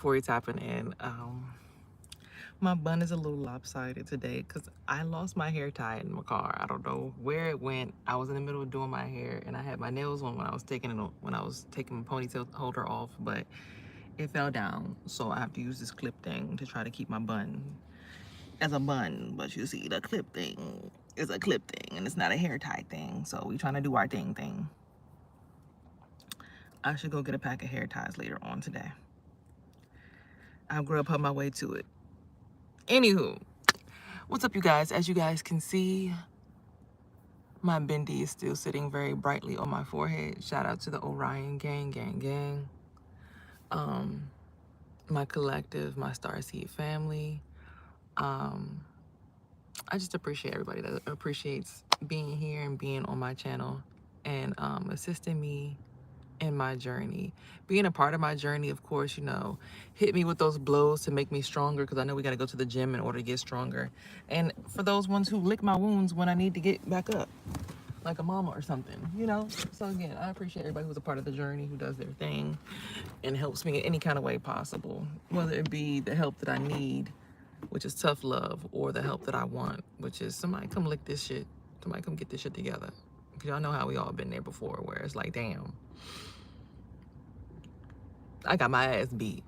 before you tapping in, my bun is a little lopsided today because I lost my hair tie in my car. I don't know where it went. I was in the middle of doing my hair and I had my nails on when I was taking my ponytail holder off, but it fell down. So I have to use this clip thing to try to keep my bun as a bun. But you see, the clip thing is a clip thing and it's not a hair tie thing. So we trying to do our thing. I should go get a pack of hair ties later on today. I'll grow up on my way to it. Anywho, what's up, you guys? As you guys can see, my bindi is still sitting very brightly on my forehead. Shout out to the Orion gang. Um, my collective, my Starseed family. Um, I just appreciate everybody that appreciates being here and being on my channel and assisting me in my journey. Being a part of my journey, of course, hit me with those blows to make me stronger because I know we got to go to the gym in order to get stronger. And for those ones who lick my wounds when I need to get back up, like a mama or something. So again, I appreciate everybody who's a part of the journey, who does their thing and helps me in any kind of way possible, whether it be the help that I need, which is tough love, or the help that I want, which is somebody come lick this shit, somebody come get this shit together. Because y'all know how we all been there before, where it's like, damn, I got my ass beat.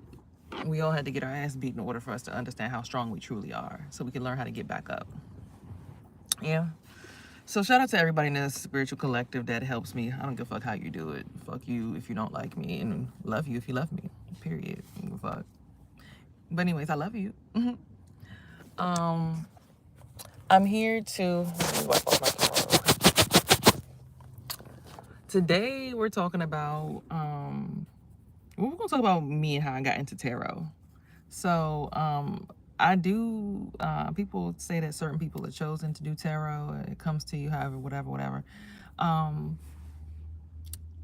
We all had to get our ass beat in order for us to understand how strong we truly are, so we can learn how to get back up. Yeah. So shout out to everybody in this spiritual collective that helps me. I don't give a fuck how you do it. Fuck you if you don't like me, and love you if you love me. Period. I don't give a fuck. But anyways, I love you. um, I'm here to. Let me wipe off my camera. Today we're talking about. We're gonna talk about me and how I got into tarot. So I do. People say that certain people are chosen to do tarot. It comes to you, however, whatever. Um,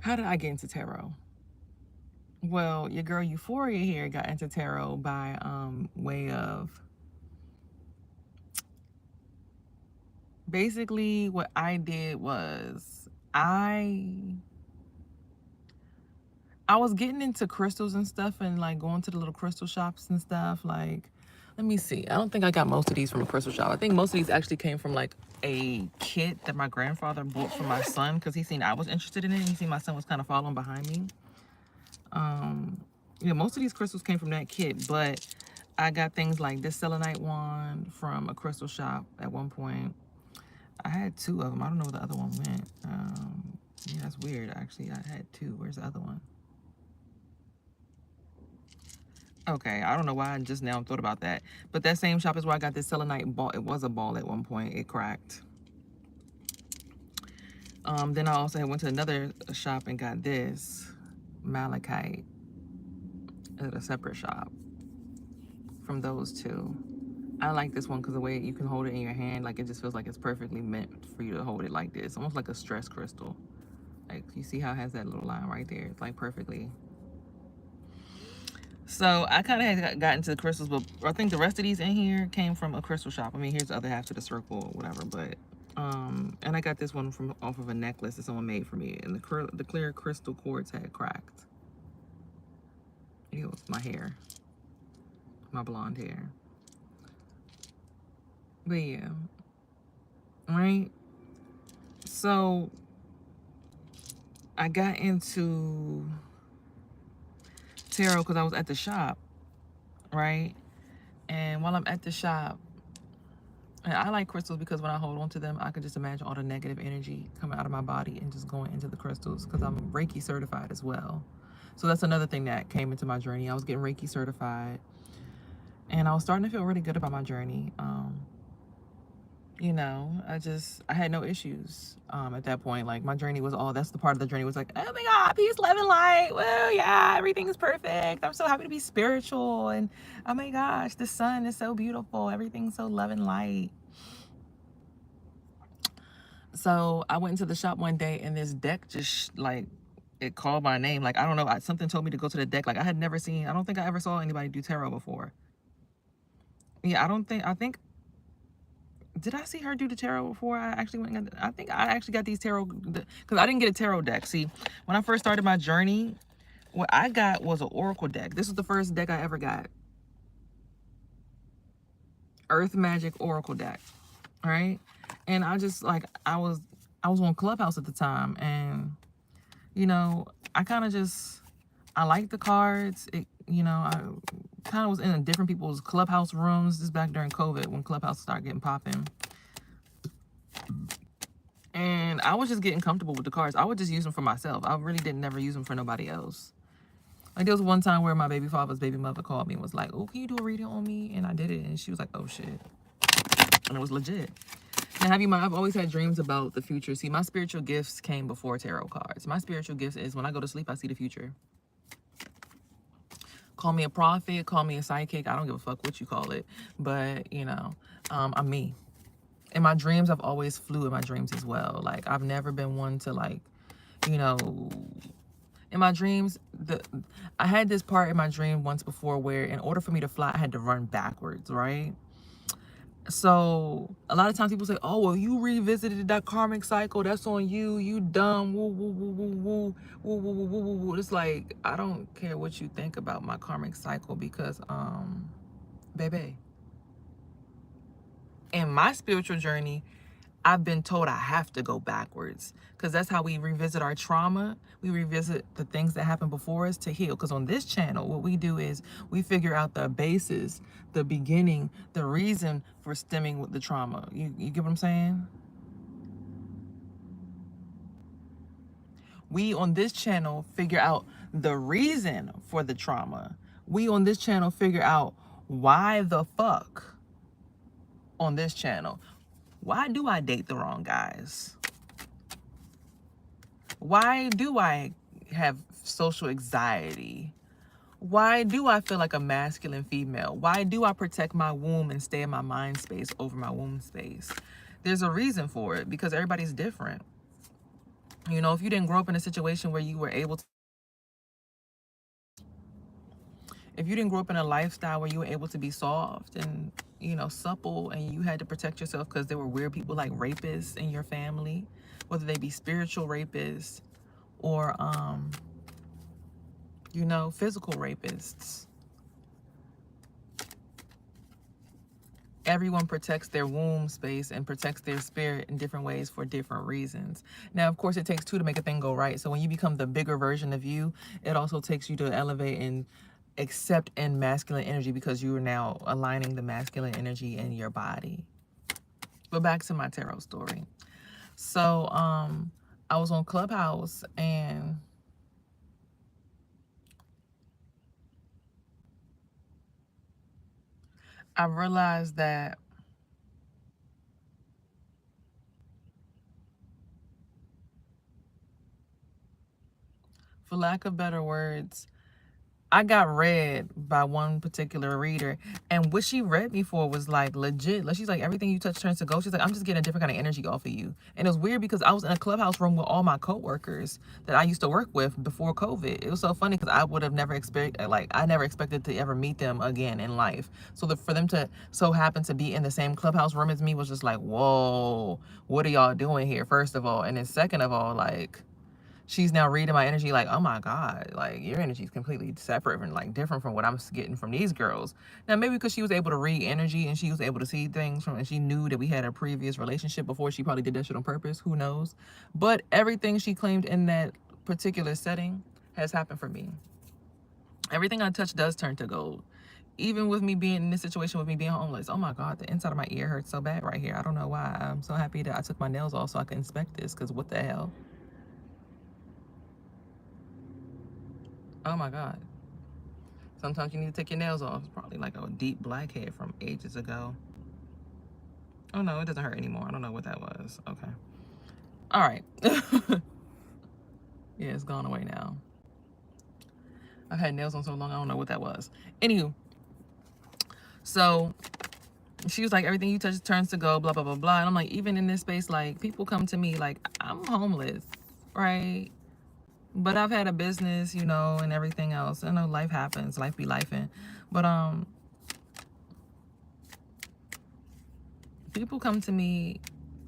how did I get into tarot? Well, your girl Euphoria here got into tarot by way of basically what I did was I was getting into crystals and stuff and like going to the little crystal shops and stuff. Like, let me see. I don't think I got most of these from a crystal shop. I think most of these actually came from like a kit that my grandfather bought for my son because he seen I was interested in it. He seen my son was kind of following behind me. Yeah, most of these crystals came from that kit, but I got things like this selenite wand from a crystal shop at one point. I had two of them. I don't know where the other one went. Yeah, that's weird. Actually, I had two. Where's the other one? Okay, I don't know why I just now thought about that. But that same shop is where I got this selenite ball. It was a ball at one point. It cracked. Then I also went to another shop and got this malachite at a separate shop from those two. I like this one because the way you can hold it in your hand, like it just feels like it's perfectly meant for you to hold it like this. Almost like a stress crystal. Like, you see how it has that little line right there? It's like perfectly. So I kind of had gotten to the crystals, but I think the rest of these in here came from a crystal shop. I mean, here's the other half to the circle or whatever, but and I got this one from off of a necklace that someone made for me, and the clear crystal quartz had cracked. It was my hair, my blonde hair. But yeah, right. So I got into tarot because I was at the shop, right? And while I'm at the shop, and I like crystals because when I hold on to them, I can just imagine all the negative energy coming out of my body and just going into the crystals because I'm Reiki certified as well. So that's another thing that came into my journey. I was getting Reiki certified and I was starting to feel really good about my journey. I had no issues at that point. Like, my journey was that's the part of the journey was like, oh my God, peace, love, and light. Well, yeah, everything is perfect. I'm so happy to be spiritual. And oh my gosh, the sun is so beautiful. Everything's so love and light. So I went into the shop one day and this deck just like, it called my name. Like, I don't know, something told me to go to the deck. Like, I don't think I ever saw anybody do tarot before. Yeah, I think did I see her do the tarot before I actually went and I think I actually got these tarot, because I didn't get a tarot deck. See, when I first started my journey, What I got was an oracle deck. This was the first deck I ever got. Earth Magic Oracle deck. Right? And I just like I was on Clubhouse at the time, and you know, I kind of just I like the cards. It, you know, I kind of was in different people's Clubhouse rooms. This is back during COVID when Clubhouse started getting popping. And I was just getting comfortable with the cards. I would just use them for myself. I really didn't never use them for nobody else. Like there was one time where my baby father's baby mother called me and was like, "Oh, can you do a reading on me?" And I did it, and she was like, "Oh shit," and it was legit. Now, I've always had dreams about the future. See, my spiritual gifts came before tarot cards. My spiritual gifts is when I go to sleep, I see the future. Call me a prophet, call me a psychic. I don't give a fuck what you call it, but you know, I'm me. In my dreams, I've always flew in my dreams as well. Like I've never been one to like, you know, in my dreams, I had this part in my dream once before where in order for me to fly, I had to run backwards, right? So a lot of times people say, "Oh, well, you revisited that karmic cycle. That's on you. You dumb." Woo, woo, woo, woo, woo, woo, woo, woo, woo, woo. It's like I don't care what you think about my karmic cycle because, baby, in my spiritual journey, I've been told I have to go backwards because that's how we revisit our trauma. We revisit the things that happened before us to heal. Because on this channel, what we do is we figure out the basis, the beginning, the reason for stemming with the trauma. You get what I'm saying? We on this channel figure out the reason for the trauma. We on this channel figure out why the fuck on this channel. Why do I date the wrong guys? Why do I have social anxiety? Why do I feel like a masculine female? Why do I protect my womb and stay in my mind space over my womb space? There's a reason for it because everybody's different. You know, if you didn't grow up in a situation where you were able to, if you didn't grow up in a lifestyle where you were able to be soft and, you know, supple, and you had to protect yourself because there were weird people like rapists in your family, whether they be spiritual rapists or, you know, physical rapists. Everyone protects their womb space and protects their spirit in different ways for different reasons. Now, of course, it takes two to make a thing go right. So when you become the bigger version of you, it also takes you to elevate and accept in masculine energy because you are now aligning the masculine energy in your body. But back to my tarot story. So I was on Clubhouse and I realized that for lack of better words, I got read by one particular reader, and what she read me for was like legit. Like she's like, everything you touch turns to gold. She's like, I'm just getting a different kind of energy off of you. And it was weird because I was in a Clubhouse room with all my coworkers that I used to work with before COVID. It was so funny because I would have never expected, like I never expected to ever meet them again in life. So for them to so happen to be in the same Clubhouse room as me was just like, whoa, what are y'all doing here? First of all, and then second of all, like, she's now reading my energy like, oh my God, like your energy is completely separate and like different from what I'm getting from these girls. Now, maybe because she was able to read energy and she was able to see things from, and she knew that we had a previous relationship before, she probably did that shit on purpose. Who knows? But everything she claimed in that particular setting has happened for me. Everything I touch does turn to gold. Even with me being in this situation with me being homeless. Oh my God, the inside of my ear hurts so bad right here. I don't know why. I'm so happy that I took my nails off so I could inspect this because what the hell? Oh my God. Sometimes you need to take your nails off. It's probably like a deep blackhead from ages ago. Oh no, it doesn't hurt anymore. I don't know what that was. Okay. All right. Yeah, it's gone away now. I've had nails on so long, I don't know what that was. Anywho, so she was like, everything you touch turns to gold, blah, blah, blah, blah. And I'm like, even in this space, like people come to me like, I'm homeless, right? But I've had a business, you know, and everything else. I know life happens, life be lifing. But people come to me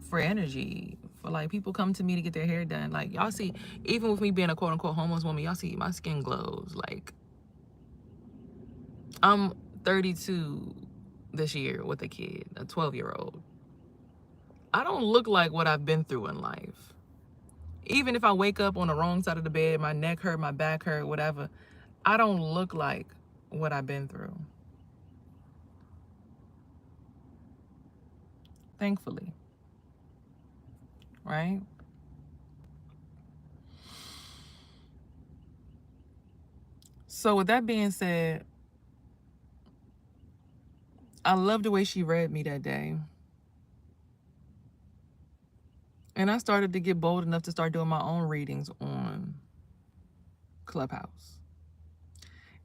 for energy, for like people come to me to get their hair done. Like y'all see, even with me being a quote unquote homeless woman, y'all see my skin glows. Like I'm 32 this year with a kid, a 12-year-old. I don't look like what I've been through in life. Even if I wake up on the wrong side of the bed, my neck hurt, my back hurt, whatever, I don't look like what I've been through. Thankfully. Right? So with that being said, I love the way she read me that day. And I started to get bold enough to start doing my own readings on Clubhouse.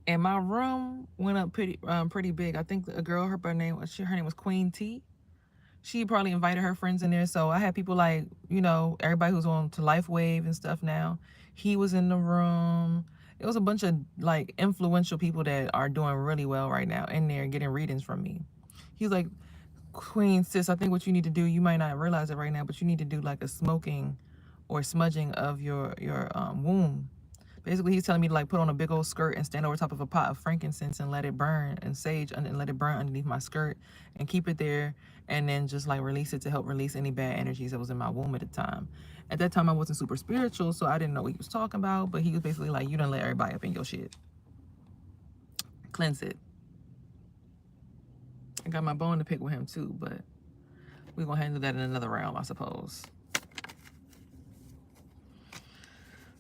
And my room went up pretty big. I think a girl, her name was Queen T. She probably invited her friends in there. So I had people like, you know, everybody who's on to Life Wave and stuff now. He was in the room. It was a bunch of like influential people that are doing really well right now in there getting readings from me. He's like, Queen sis, I think what you need to do, you might not realize it right now, but you need to do like a smoking or smudging of your womb. Basically, he's telling me to like put on a big old skirt and stand over top of a pot of frankincense and let it burn, and sage, and let it burn underneath my skirt and keep it there, and then just like release it to help release any bad energies that was in my womb at the time. At that time, I wasn't super spiritual, so I didn't know what he was talking about, but he was basically like, you done let everybody up in your shit. Cleanse it. I got my bone to pick with him too, but we're gonna handle that in another realm, I suppose.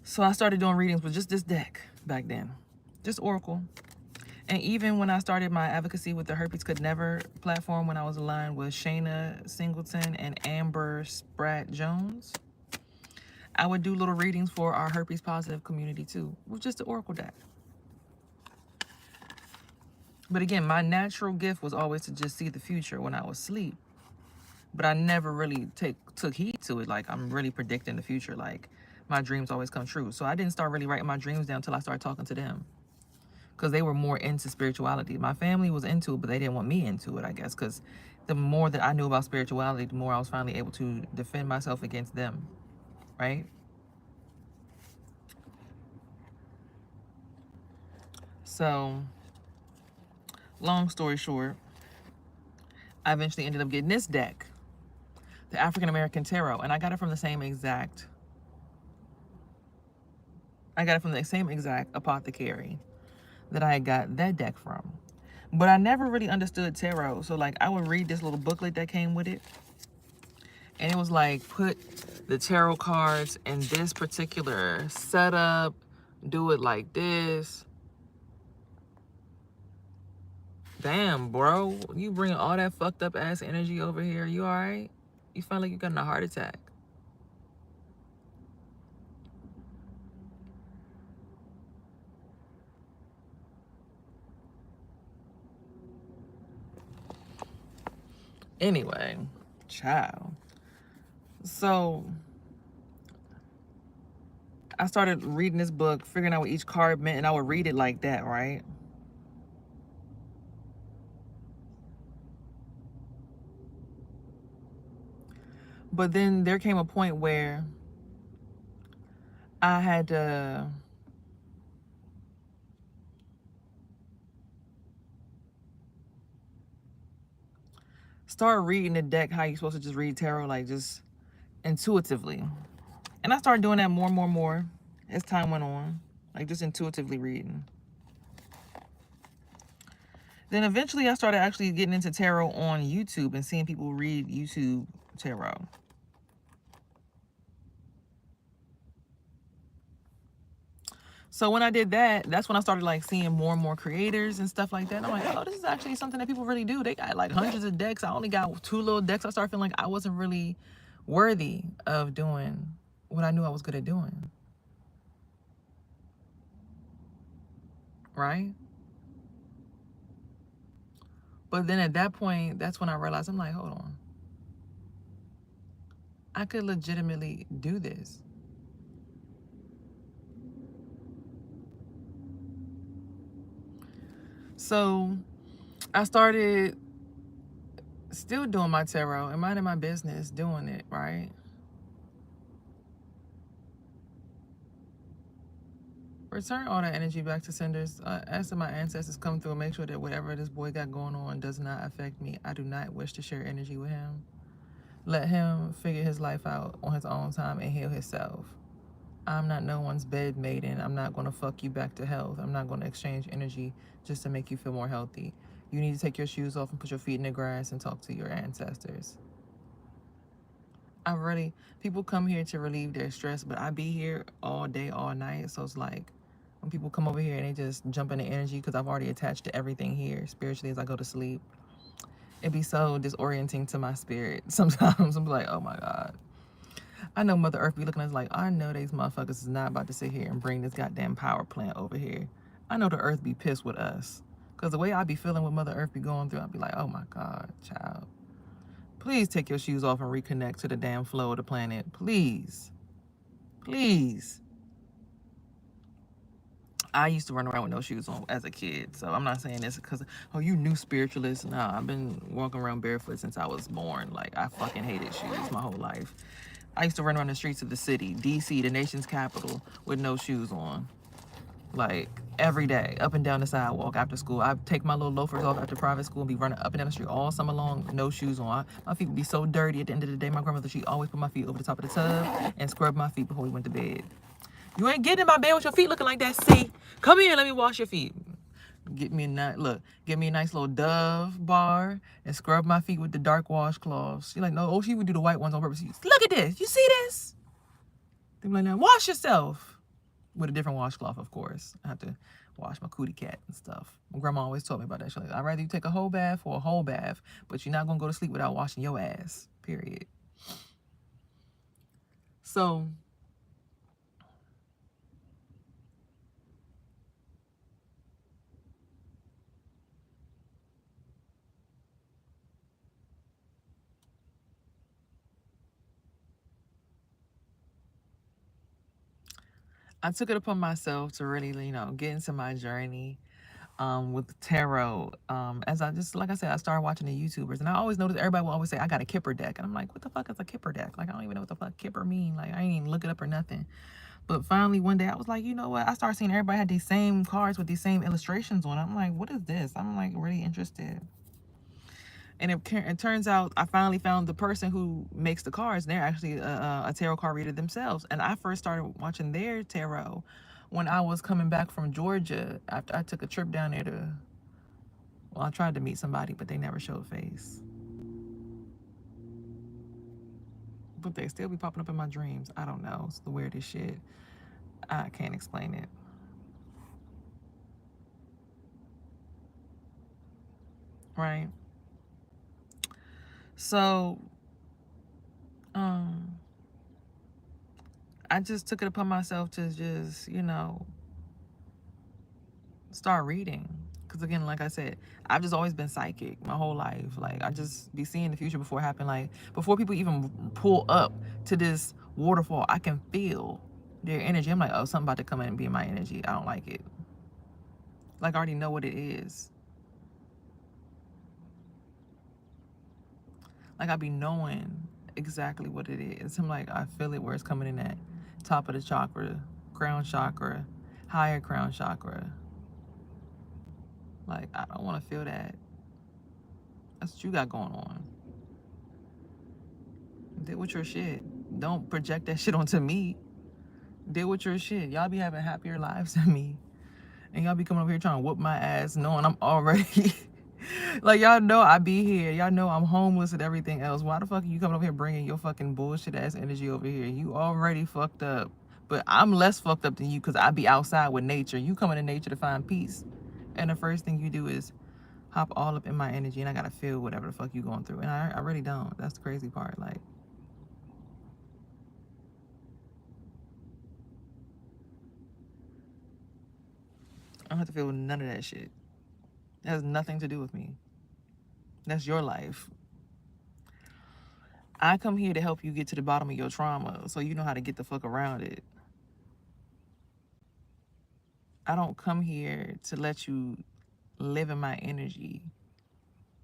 So I started doing readings with just this deck back then, just Oracle. And even when I started my advocacy with the Herpes Could Never platform, when I was aligned with Shayna Singleton and Amber Spratt Jones, I would do little readings for our herpes positive community too, with just the Oracle deck. But again, my natural gift was always to just see the future when I was asleep. But I never really took heed to it. Like, I'm really predicting the future. Like, my dreams always come true. So I didn't start really writing my dreams down until I started talking to them, because they were more into spirituality. My family was into it, but they didn't want me into it, I guess, because the more that I knew about spirituality, the more I was finally able to defend myself against them, right? So, long story short, I eventually ended up getting this deck, the African American Tarot, and I got it from the same exact apothecary that I got that deck from. But I never really understood tarot. So like, I would read this little booklet that came with it, and it was like, put the tarot cards in this particular setup, do it like this. Damn, bro, you bring all that fucked up ass energy over here. You all right? You feel like you got a heart attack. Anyway, child. So I started reading this book, figuring out what each card meant, and I would read it like that, right? But then there came a point where I had to start reading the deck how you're supposed to just read tarot, like just intuitively. And I started doing that more and more as time went on, like just intuitively reading. Then eventually I started actually getting into tarot on YouTube and seeing people read YouTube tarot. So when I did that, that's when I started like seeing more and more creators and stuff like that. And I'm like, oh, this is actually something that people really do. They got like hundreds of decks. I only got 2 little decks. I started feeling like I wasn't really worthy of doing what I knew I was good at doing. Right? But then at that point, that's when I realized, I'm like, hold on. I could legitimately do this. So I started still doing my tarot and minding my business, doing it, right? Return all that energy back to senders. Ask that my ancestors come through and make sure that whatever this boy got going on does not affect me. I do not wish to share energy with him. Let him figure his life out on his own time and heal himself. I'm not no one's bed maiden. I'm not going to fuck you back to health. I'm not going to exchange energy just to make you feel more healthy. You need to take your shoes off and put your feet in the grass and talk to your ancestors. People come here to relieve their stress, but I be here all day, all night. So it's like when people come over here and they just jump into energy because I've already attached to everything here spiritually as I go to sleep. It'd be so disorienting to my spirit. Sometimes I'm like, oh my God. I know Mother Earth be looking at us like, I know these motherfuckers is not about to sit here and bring this goddamn power plant over here. I know the Earth be pissed with us. Because the way I be feeling what Mother Earth be going through, I'd be like, oh my God, child. Please take your shoes off and reconnect to the damn flow of the planet. Please. Please. I used to run around with no shoes on as a kid. So I'm not saying this because, oh, you new spiritualist. No, I've been walking around barefoot since I was born. Like, I fucking hated shoes my whole life. I used to run around the streets of the city, DC, the nation's capital, with no shoes on. Like, every day, up and down the sidewalk after school. I'd take my little loafers off after private school and be running up and down the street all summer long, no shoes on. My feet would be so dirty at the end of the day. My grandmother, she always put my feet over the top of the tub and scrub my feet before we went to bed. You ain't getting in my bed with your feet looking like that, see? Come here, let me wash your feet. Get me a nice little Dove bar and scrub my feet with the dark washcloths. She's like, no, oh, she would do the white ones on purpose. Look at this. You see this? They be like, now wash yourself. With a different washcloth, of course. I have to wash my cootie cat and stuff. My grandma always told me about that. She's like, I'd rather you take a whole bath or a whole bath, but you're not going to go to sleep without washing your ass, period. So, I took it upon myself to really, get into my journey with tarot. As I just, like I said, I started watching the YouTubers, and I always noticed everybody will always say, I got a Kipper deck. And I'm like, what the fuck is a Kipper deck? Like, I don't even know what the fuck Kipper mean. Like, I ain't even look it up or nothing. But finally, one day, I was like, you know what? I started seeing everybody had these same cards with these same illustrations on it. I'm like, what is this? I'm like really interested. And it turns out I finally found the person who makes the cards. They're actually a tarot card reader themselves. And I first started watching their tarot when I was coming back from Georgia after I took a trip down there to, well, I tried to meet somebody, but they never showed face. But they still be popping up in my dreams. I don't know. It's the weirdest shit. I can't explain it. Right? So, I just took it upon myself to just, start reading. Because again, like I said, I've just always been psychic my whole life. Like, I just be seeing the future before it happened. Like, before people even pull up to this waterfall, I can feel their energy. I'm like, oh, something about to come in and be in my energy. I don't like it. Like, I already know what it is. Like, I be knowing exactly what it is. I'm like, I feel it where it's coming in at top of the chakra, crown chakra, higher crown chakra. Like, I don't want to feel that. That's what you got going on. Deal with your shit. Don't project that shit onto me. Deal with your shit. Y'all be having happier lives than me. And y'all be coming over here trying to whoop my ass knowing I'm already... like, y'all know I be here. Y'all know I'm homeless and everything else. Why the fuck are you coming over here bringing your fucking bullshit ass energy over here? You already fucked up. But I'm less fucked up than you because I be outside with nature. You coming to nature to find peace. And the first thing you do is hop all up in my energy, and I gotta feel whatever the fuck you going through. And I really don't. That's the crazy part. Like, I don't have to feel none of that shit. That has nothing to do with me. That's your life. I come here to help you get to the bottom of your trauma so you know how to get the fuck around it. I don't come here to let you live in my energy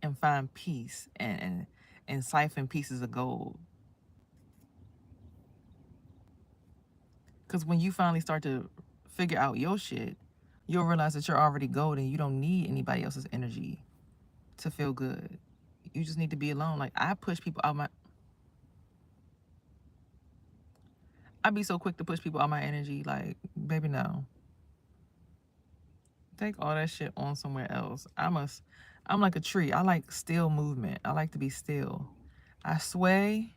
and find peace and siphon pieces of gold. Because when you finally start to figure out your shit, you'll realize that you're already golden. You don't need anybody else's energy to feel good. You just need to be alone. Like, I push people out my... I'd be so quick to push people out my energy. Like, baby, no. Take all that shit on somewhere else. I'm like a tree. I like still movement. I like to be still. I sway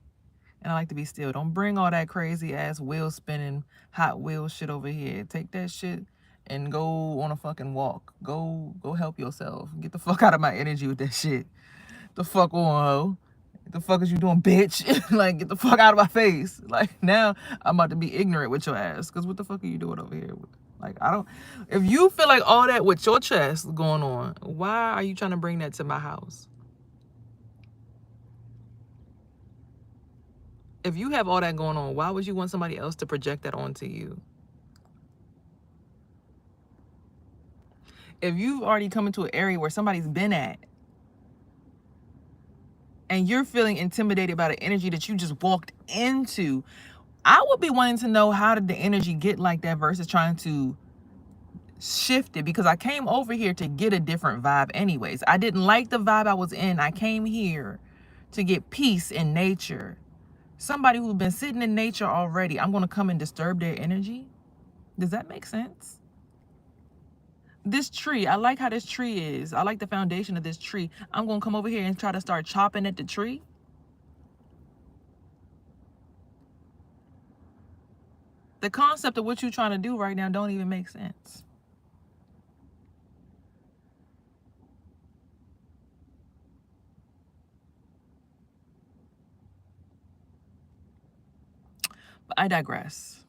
and I like to be still. Don't bring all that crazy ass wheel spinning Hot Wheel shit over here. Take that shit and go on a fucking walk. Go help yourself. Get the fuck out of my energy with that shit. The fuck on, ho. The fuck is you doing, bitch? Like, get the fuck out of my face. Like, now I'm about to be ignorant with your ass. Because what the fuck are you doing over here? Like, I don't... If you feel like all that with your chest going on, why are you trying to bring that to my house? If you have all that going on, why would you want somebody else to project that onto you? If you've already come into an area where somebody's been at, and you're feeling intimidated by the energy that you just walked into, I would be wanting to know, how did the energy get like that versus trying to shift it? Because I came over here to get a different vibe anyways. I didn't like the vibe I was in. I came here to get peace in nature. Somebody who's been sitting in nature already, I'm going to come and disturb their energy? Does that make sense? This tree, I like how this tree is. I like the foundation of this tree. I'm going to come over here and try to start chopping at the tree? The concept of what you're trying to do right now don't even make sense. But I digress.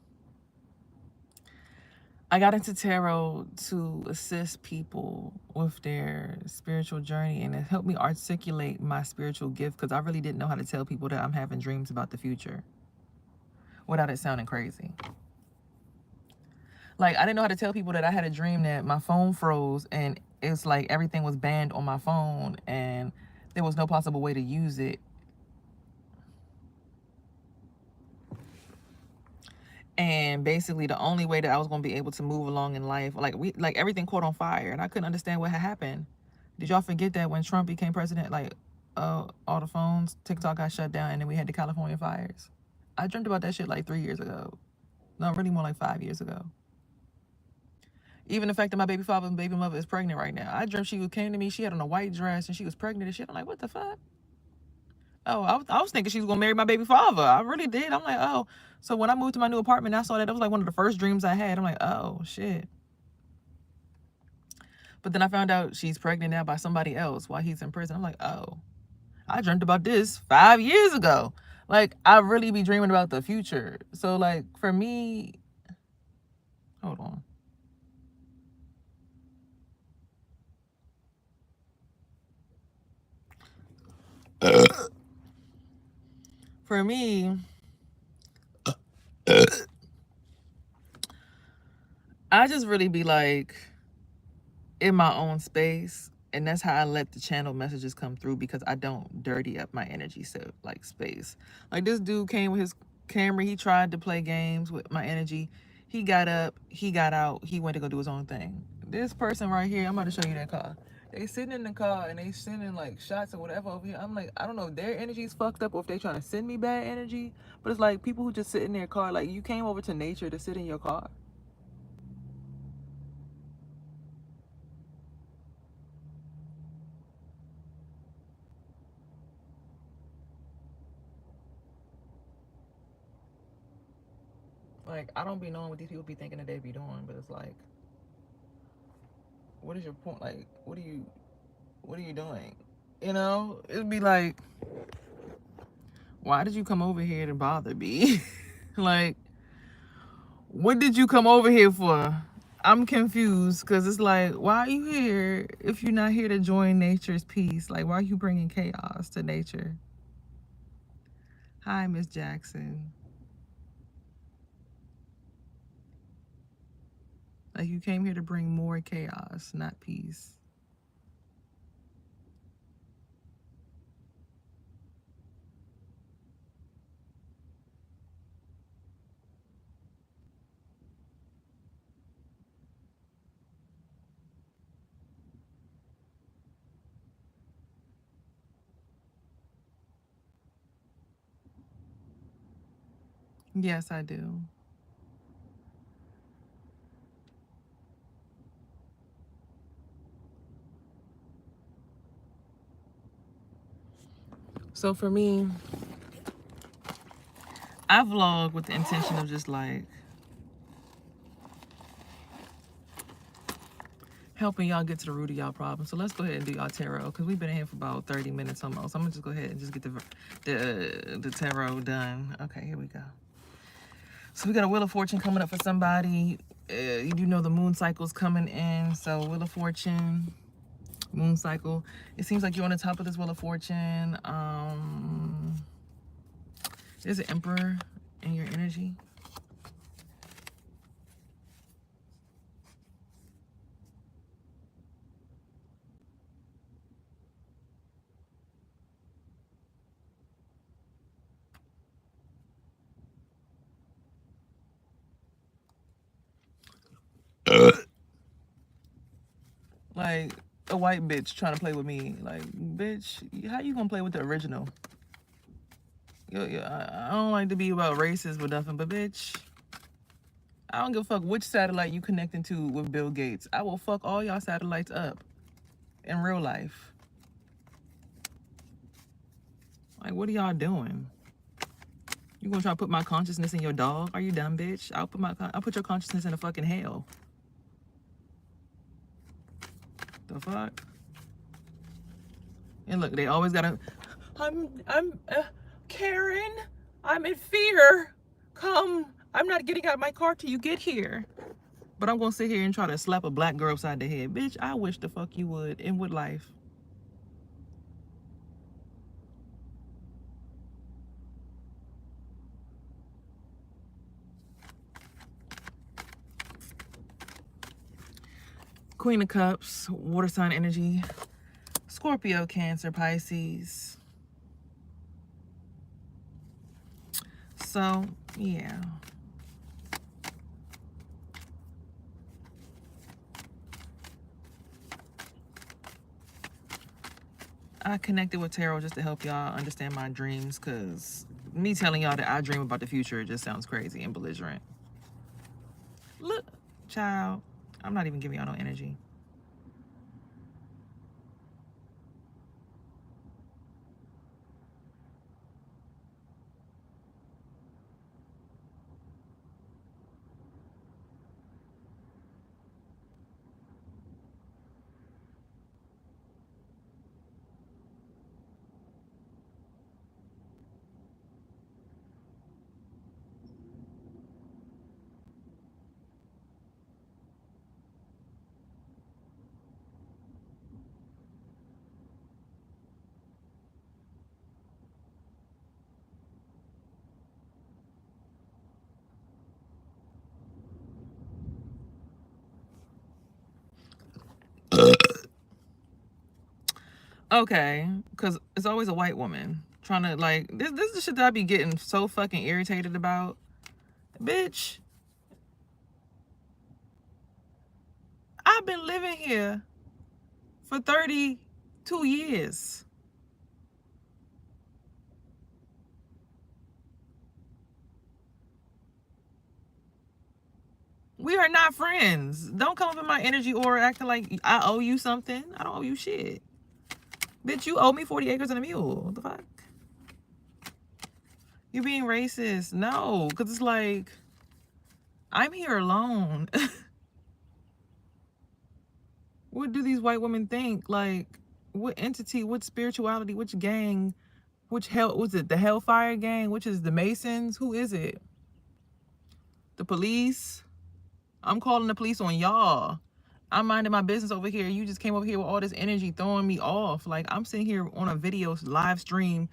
I got into tarot to assist people with their spiritual journey, and it helped me articulate my spiritual gift, because I really didn't know how to tell people that I'm having dreams about the future without it sounding crazy. Like, I didn't know how to tell people that I had a dream that my phone froze and it's like everything was banned on my phone and there was no possible way to use it. And basically the only way that I was going to be able to move along in life, like everything caught on fire and I couldn't understand what had happened. Did y'all forget that when Trump became president, like all the phones, TikTok got shut down and then we had the California fires? I dreamt about that shit like 3 years ago. No, really more like 5 years ago. Even the fact that my baby father and baby mother is pregnant right now. I dreamt she came to me, she had on a white dress and she was pregnant and shit. I'm like, what the fuck? Oh, I was thinking she was going to marry my baby father. I really did. I'm like, oh. So when I moved to my new apartment, I saw that. That was like one of the first dreams I had. I'm like, oh, shit. But then I found out she's pregnant now by somebody else while he's in prison. I'm like, oh, I dreamt about this 5 years ago. Like, I really be dreaming about the future. So, like, for me, hold on. For me, I just really be like in my own space, and that's how I let the channel messages come through, because I don't dirty up my energy space. Like, this dude came with his camera, he tried to play games with my energy. He got up, he got out, he went to go do his own thing. This person right here, I'm about to show you that car. They sitting in the car and they sending like shots or whatever over here. I'm like, I don't know if their energy's fucked up or if they trying to send me bad energy, but it's like people who just sit in their car. Like, you came over to nature to sit in your car. Like, I don't be knowing what these people be thinking that they be doing, but it's like, what is your point? Like, what are you doing? You know, it'd be like, why did you come over here to bother me? Like, what did you come over here for? I'm confused, because it's like, why are you here if you're not here to join nature's peace? Like, why are you bringing chaos to nature? Hi, Miss Jackson. Like, you came here to bring more chaos, not peace. Yes, I do. So for me, I vlog with the intention of just like helping y'all get to the root of y'all problem. So let's go ahead and do y'all tarot because we've been in here for about 30 minutes almost. I'm gonna just go ahead and just get the tarot done. Okay, here we go. So we got a Wheel of Fortune coming up for somebody. You do know the moon cycle's coming in. So Wheel of Fortune, moon cycle. It seems like you're on the top of this Wheel of Fortune. There's an Emperor in your energy. Like a white bitch trying to play with me. Like, bitch, how you gonna play with the original? I don't like to be about racist or nothing, but bitch, I don't give a fuck which satellite you connecting to with Bill Gates. I will fuck all y'all satellites up in real life. Like, what are y'all doing? You gonna try to put my consciousness in your dog? Are you dumb, bitch? I'll put your consciousness in a fucking hell. The fuck? And look, they always gotta. I'm Karen. I'm in fear. Come. I'm not getting out of my car till you get here. But I'm gonna sit here and try to slap a black girl upside the head. Bitch, I wish the fuck you would. In what life? Queen of Cups, water sign energy, Scorpio, Cancer, Pisces. So, yeah. I connected with tarot just to help y'all understand my dreams, because me telling y'all that I dream about the future, it just sounds crazy and belligerent. Look, child, I'm not even giving y'all no energy. Okay, because it's always a white woman trying to, like, this is the shit that I be getting so fucking irritated about. Bitch, I've been living here for 32 years. We are not friends. Don't come up in my energy or acting like I owe you something. I don't owe you shit. Bitch, you owe me 40 acres and a mule. What the fuck? You're being racist. No, because it's like, I'm here alone. What do these white women think? Like, what entity, what spirituality, which gang, which hell, was it the Hellfire Gang? Which is the Masons? Who is it? The police? I'm calling the police on y'all. I'm minding my business over here. You just came over here with all this energy throwing me off. Like, I'm sitting here on a video live stream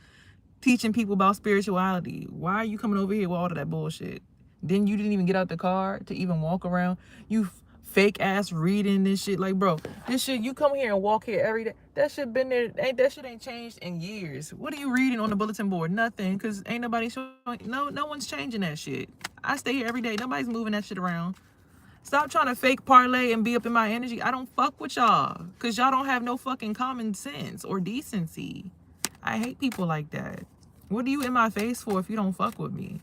teaching people about spirituality. Why are you coming over here with all of that bullshit? Then you didn't even get out the car to even walk around. You fake ass reading this shit. Like, bro, this shit, you come here and walk here every day. That shit been there. That shit ain't changed in years. What are you reading on the bulletin board? Nothing, because ain't nobody showing. No one's changing that shit. I stay here every day. Nobody's moving that shit around. Stop trying to fake parlay and be up in my energy. I don't fuck with y'all, because y'all don't have no fucking common sense or decency. I hate people like that. What are you in my face for if you don't fuck with me?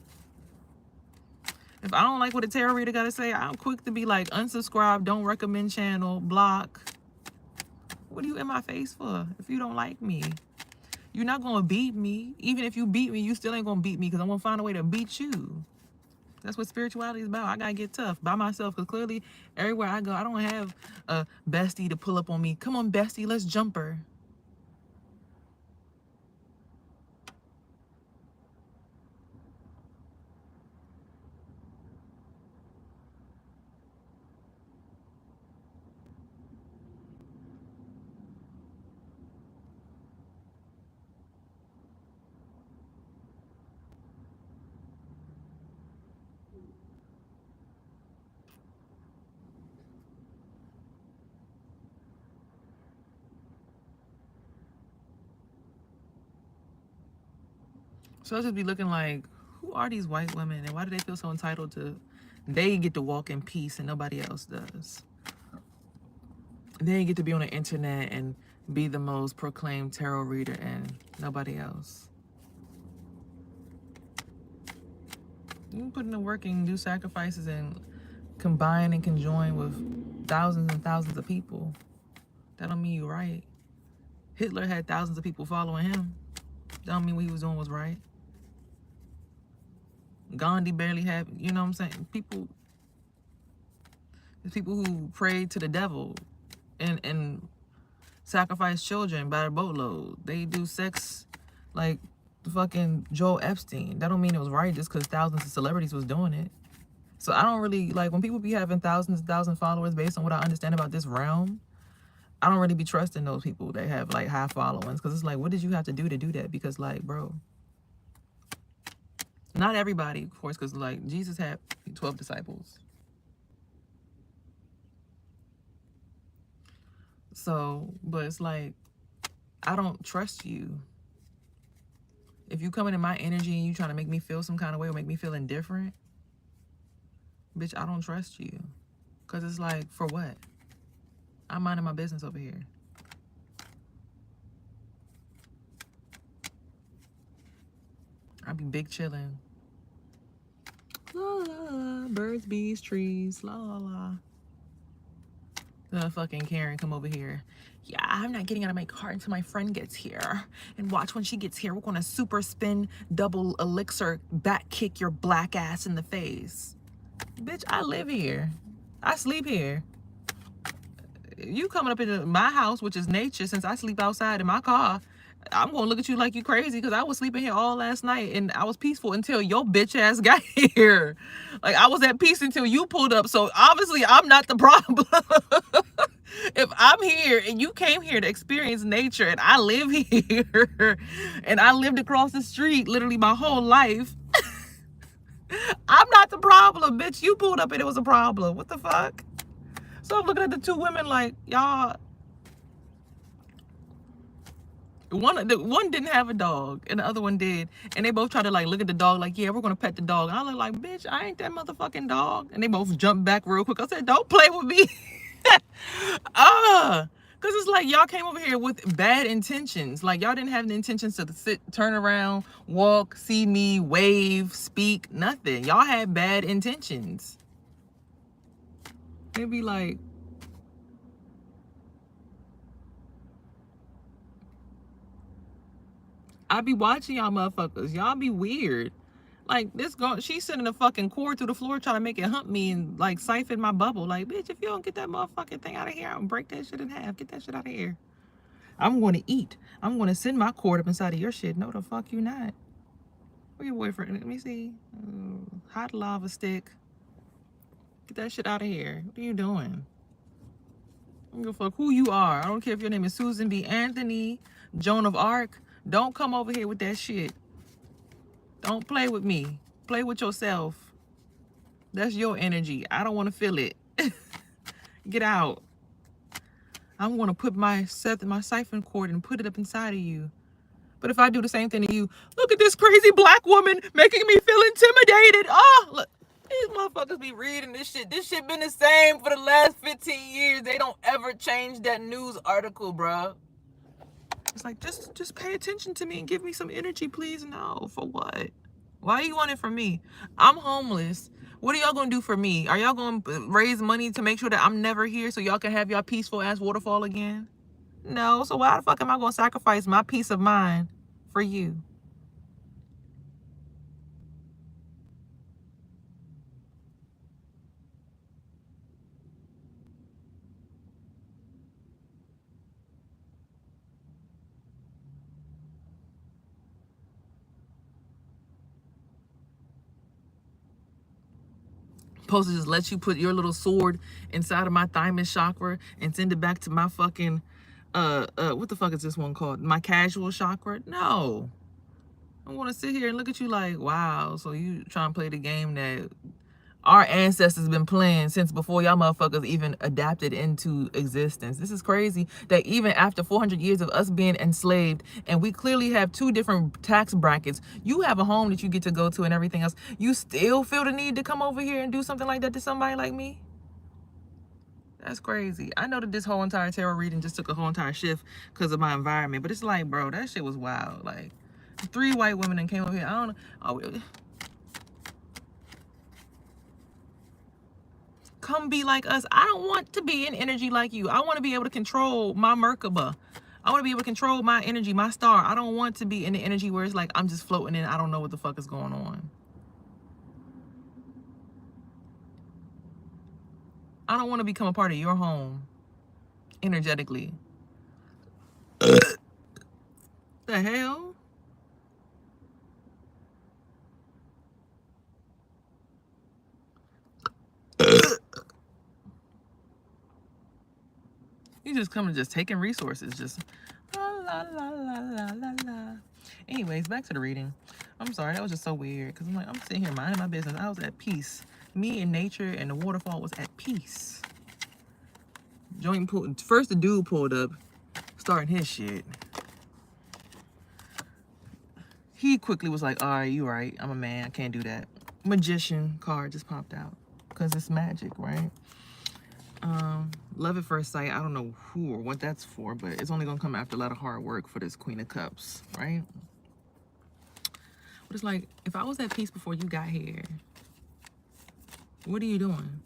If I don't like what a tarot reader got to say, I'm quick to be like, unsubscribe, don't recommend channel, block. What are you in my face for if you don't like me? You're not going to beat me. Even if you beat me, you still ain't going to beat me because I'm going to find a way to beat you. That's what spirituality is about. I got to get tough by myself because clearly everywhere I go, I don't have a bestie to pull up on me. Come on, bestie, let's jump her. So I just be looking like, who are these white women and why do they feel so entitled to, they get to walk in peace and nobody else does. They get to be on the internet and be the most proclaimed tarot reader and nobody else. You can put in the work and do sacrifices and combine and conjoin with thousands and thousands of people. That don't mean you're right. Hitler had thousands of people following him. That don't mean what he was doing was right. Gandhi barely had, you know what I'm saying? There's people who prayed to the devil and sacrifice children by the boatload. They do sex like fucking Joel Epstein. That don't mean it was right just because thousands of celebrities was doing it. So I don't really, like, when people be having thousands and thousands of followers based on what I understand about this realm, I don't really be trusting those people that have, like, high followings. Because it's like, what did you have to do that? Because, like, bro, not everybody, of course, because, like, Jesus had 12 disciples. So, but it's like, I don't trust you. If you coming in my energy and you trying to make me feel some kind of way or make me feel indifferent, bitch, I don't trust you. Because it's like, for what? I'm minding my business over here. I be big chilling. La la la, birds, bees, trees, la la la. The fucking Karen come over here. Yeah, I'm not getting out of my car until my friend gets here. And watch when she gets here, we're gonna super spin, double elixir, back kick your black ass in the face. Bitch, I live here. I sleep here. You coming up into my house, which is nature, since I sleep outside in my car, I'm gonna look at you like you crazy because I was sleeping here all last night and I was peaceful until your bitch ass got here. Like, I was at peace until you pulled up. So obviously I'm not the problem. If I'm here and you came here to experience nature and I live here and I lived across the street literally my whole life, I'm not the problem, bitch. You pulled up and it was a problem. What the fuck? So I'm looking at the two women like, y'all, one didn't have a dog and the other one did. And they both tried to like look at the dog like, yeah, we're going to pet the dog. And I look like, bitch, I ain't that motherfucking dog. And they both jumped back real quick. I said, don't play with me. Because it's like y'all came over here with bad intentions. Like, y'all didn't have the intentions to sit, turn around, walk, see me, wave, speak, nothing. Y'all had bad intentions. It'd be like, I be watching y'all motherfuckers. Y'all be weird. Like, this girl, she's sending a fucking cord through the floor trying to make it hump me and like siphon my bubble. Like, bitch, if you don't get that motherfucking thing out of here, I'm gonna break that shit in half. Get that shit out of here. I'm gonna eat. I'm gonna send my cord up inside of your shit. No, the fuck you not. Where your boyfriend? Let me see. Hot lava stick. Get that shit out of here. What are you doing? I don't give a fuck who you are. I don't care if your name is Susan B. Anthony, Joan of Arc. Don't come over here with that shit. Don't play with me. Play with yourself. That's your energy. I don't want to feel it. Get out. I'm going to put my siphon cord and put it up inside of you. But if I do the same thing to you, look at this crazy black woman making me feel intimidated. Oh, look. These motherfuckers be reading this shit. This shit been the same for the last 15 years. They don't ever change that news article, bro. It's like, just pay attention to me and give me some energy, please. No, for what? Why you want it from me? I'm homeless. What are y'all gonna do for me? Are y'all gonna raise money to make sure that I'm never here so y'all can have y'all peaceful ass waterfall again? No, so why the fuck am I gonna sacrifice my peace of mind for you? Supposed to just let you put your little sword inside of my thymus chakra and send it back to my fucking what the fuck is this one called? My casual chakra? No. I want to sit here and look at you like, wow, so you trying to play the game that our ancestors been playing since before y'all motherfuckers even adapted into existence. This is crazy that even after 400 years of us being enslaved, and we clearly have two different tax brackets, you have a home that you get to go to and everything else, you still feel the need to come over here and do something like that to somebody like me? That's crazy. I know that this whole entire tarot reading just took a whole entire shift because of my environment, but it's like, bro, that shit was wild. Like, 3 white women that came over here. I don't know. Oh, come be like us. I don't want to be in energy like you. I want to be able to control my Merkaba. I want to be able to control my energy, my star. I don't want to be in the energy where it's like I'm just floating in. I don't know what the fuck is going on. I don't want to become a part of your home energetically. The hell? You just coming, just taking resources, just la la la la la la la. Anyways, back to the reading. I'm sorry, that was just so weird because I'm like, I'm sitting here minding my business. I was at peace. Me and nature and the waterfall was at peace. Joint pulled first. The dude pulled up, starting his shit. He quickly was like, "All right, you right. I'm a man. I can't do that." Magician card just popped out because it's magic, right? Love at first sight. I don't know who or what that's for, but it's only gonna come after a lot of hard work for this Queen of Cups, right? But it's like, if I was at peace before you got here, what are you doing?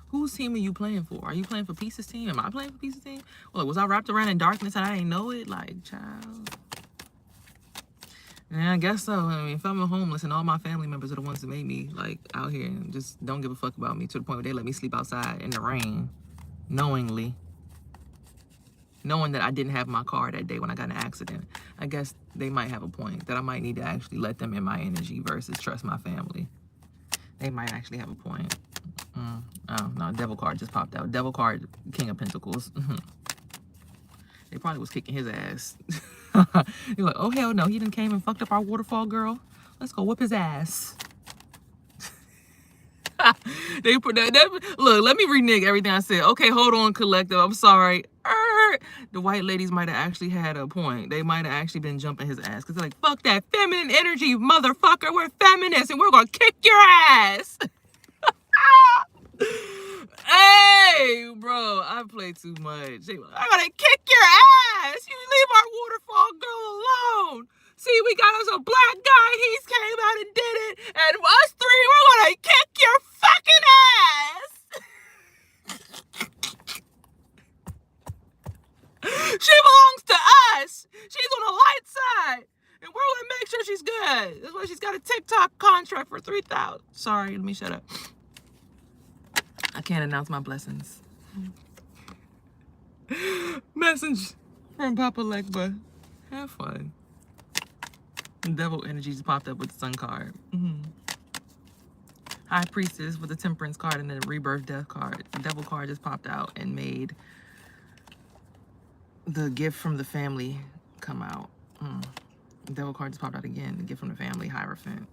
Whose team are you playing for? Are you playing for Peace's team? Am I playing for Peace's team? Well, was I wrapped around in darkness and I didn't know it? Like, child. Yeah, I guess so. I mean, if I'm homeless and all my family members are the ones that made me, like, out here and just don't give a fuck about me to the point where they let me sleep outside in the rain, knowingly. Knowing that I didn't have my car that day when I got in an accident. I guess they might have a point that I might need to actually let them in my energy versus trust my family. They might actually have a point. Oh, no, Devil card just popped out. Devil card, King of Pentacles. They probably was kicking his ass. You're like, oh, hell no. He done came and fucked up our waterfall girl. Let's go whip his ass. They put that. Look, let me renege everything I said. Okay, hold on, collective. I'm sorry. The white ladies might have actually had a point. They might have actually been jumping his ass. Because they're like, fuck that feminine energy, motherfucker. We're feminists and we're going to kick your ass. Hey, bro, I play too much. I'm gonna kick your ass. You leave our waterfall girl alone. See, we got us a black guy. He's came out and did it. And us 3, we're gonna kick your fucking ass. She belongs to us. She's on the light side. And we're gonna make sure she's good. That's why she's got a TikTok contract for 3,000. Sorry, let me shut up. I can't announce my blessings. Message from Papa Legba. Have fun. Devil energies popped up with the Sun card. High Priestess with the Temperance card and the Rebirth Death card. The Devil card just popped out and made the Gift from the Family come out. The Devil card just popped out again. The Gift from the Family, Hierophant.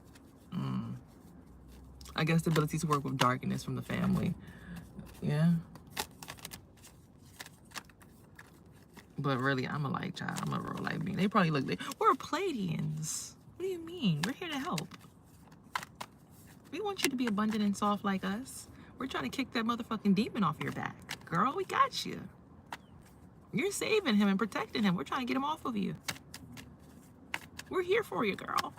I guess the ability to work with darkness from the family. Yeah. But really, I'm a light child. I'm a real light being. They probably look like, we're Pleiadians. What do you mean? We're here to help. We want you to be abundant and soft like us. We're trying to kick that motherfucking demon off your back. Girl, we got you. You're saving him and protecting him. We're trying to get him off of you. We're here for you, girl.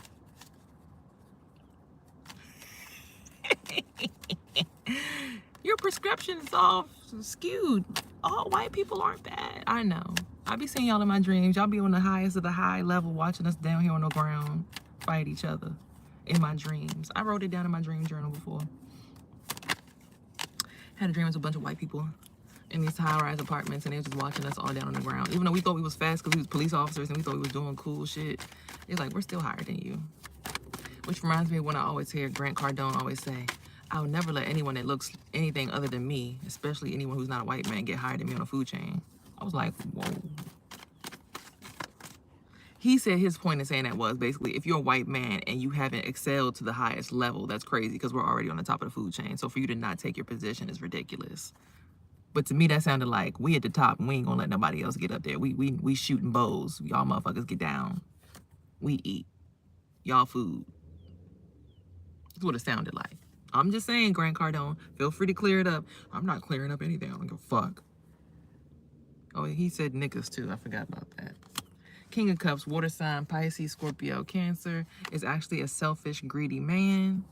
Your prescription is all skewed. All white people aren't bad. I know. I be seeing y'all in my dreams. Y'all be on the highest of the high level watching us down here on the ground fight each other in my dreams. I wrote it down in my dream journal before. Had a dream with a bunch of white people in these high-rise apartments, and they were just watching us all down on the ground. Even though we thought we was fast because we was police officers and we thought we was doing cool shit, it's like, we're still higher than you. Which reminds me of when I always hear Grant Cardone always say, I would never let anyone that looks anything other than me, especially anyone who's not a white man, get higher than me on a food chain. I was like, whoa. He said his point in saying that was basically, if you're a white man and you haven't excelled to the highest level, that's crazy because we're already on the top of the food chain. So for you to not take your position is ridiculous. But to me, that sounded like we at the top and we ain't gonna let nobody else get up there. We shooting bows. Y'all motherfuckers get down. We eat. Y'all food. That's what it sounded like. I'm just saying, Grant Cardone, feel free to clear it up. I'm not clearing up anything. I don't give a fuck. Oh, he said niggas too. I forgot about that. King of Cups, water sign, Pisces, Scorpio, Cancer, is actually a selfish, greedy man.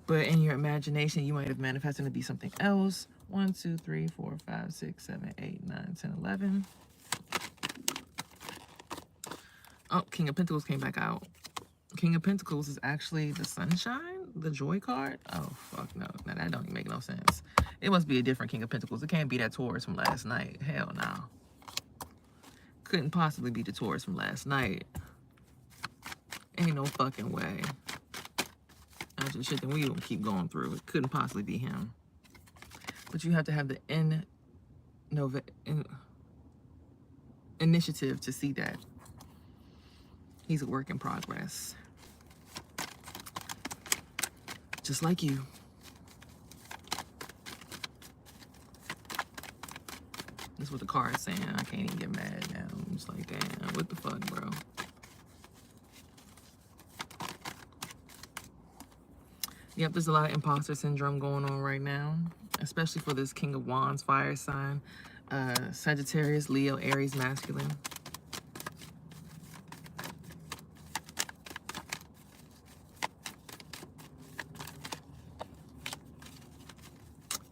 But in your imagination, you might have manifested to be something else. 1, 2, 3, 4, 5, 6, 7, 8, 9, 10, 11. Oh, King of Pentacles came back out. King of Pentacles is actually the sunshine, the joy card. Oh, fuck no. Now that don't even make no sense. It must be a different King of Pentacles. It can't be that Taurus from last night. Hell no. Couldn't possibly be the Taurus from last night. Ain't no fucking way. That's the shit that we gonna keep going through. It couldn't possibly be him. But you have to have the initiative to see that. He's a work in progress. Just like you. That's what the card is saying. I can't even get mad now. I'm just like, damn, what the fuck, bro? Yep, there's a lot of imposter syndrome going on right now, especially for this King of Wands fire sign. Sagittarius, Leo, Aries, masculine.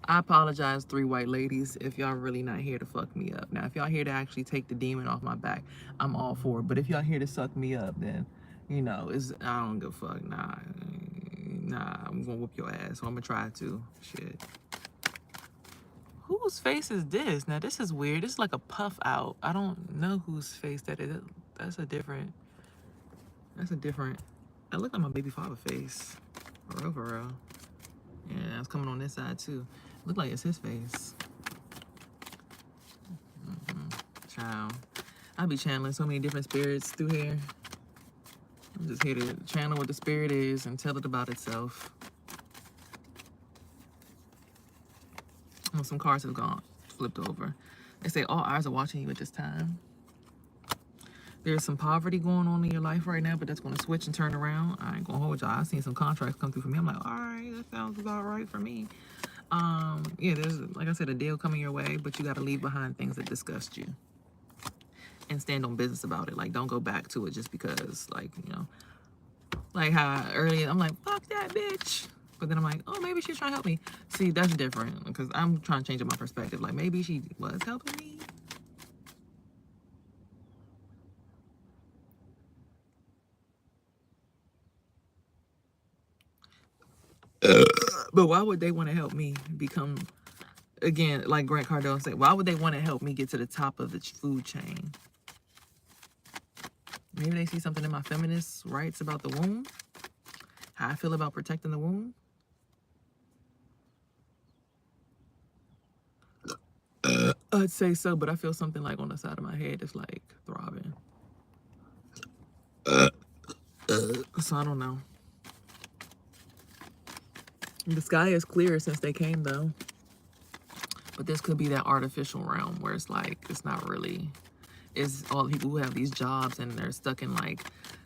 I apologize, 3 white ladies, if y'all really not here to fuck me up. Now, if y'all here to actually take the demon off my back, I'm all for it. But if y'all here to suck me up, then, you know, I don't give a fuck. Nah, I'm gonna whoop your ass. So I'm gonna try to. Shit. Whose face is this? Now, this is weird. This is like a puff out. I don't know whose face that is. That's a different. That looked like my baby father face. For real. Yeah, it's coming on this side too. Look like it's his face. Child. I be channeling so many different spirits through here. I'm just here to channel what the spirit is and tell it about itself. Oh, some cards have gone flipped over. They say all eyes are watching you at this time. There's some poverty going on in your life right now, but that's going to switch and turn around. I ain't going to hold y'all. I've seen some contracts come through for me. I'm like, all right, that sounds about right for me. Yeah, there's, like I said, a deal coming your way, but you got to leave behind things that disgust you and stand on business about it. Like, don't go back to it just because, like, you know, like how earlier I'm like, fuck that bitch. But then I'm like, oh, maybe she's trying to help me. See, that's different because I'm trying to change up my perspective. Like, maybe she was helping me. But why would they want to help me become, again, like Grant Cardone said, why would they want to help me get to the top of the food chain? Maybe they see something in my feminist rights about the womb, how I feel about protecting the womb. I'd say so, but I feel something like on the side of my head that's like throbbing. So I don't know. The sky is clear since they came though. But this could be that artificial realm where it's like, it's not really, it's all the people who have these jobs and they're stuck in like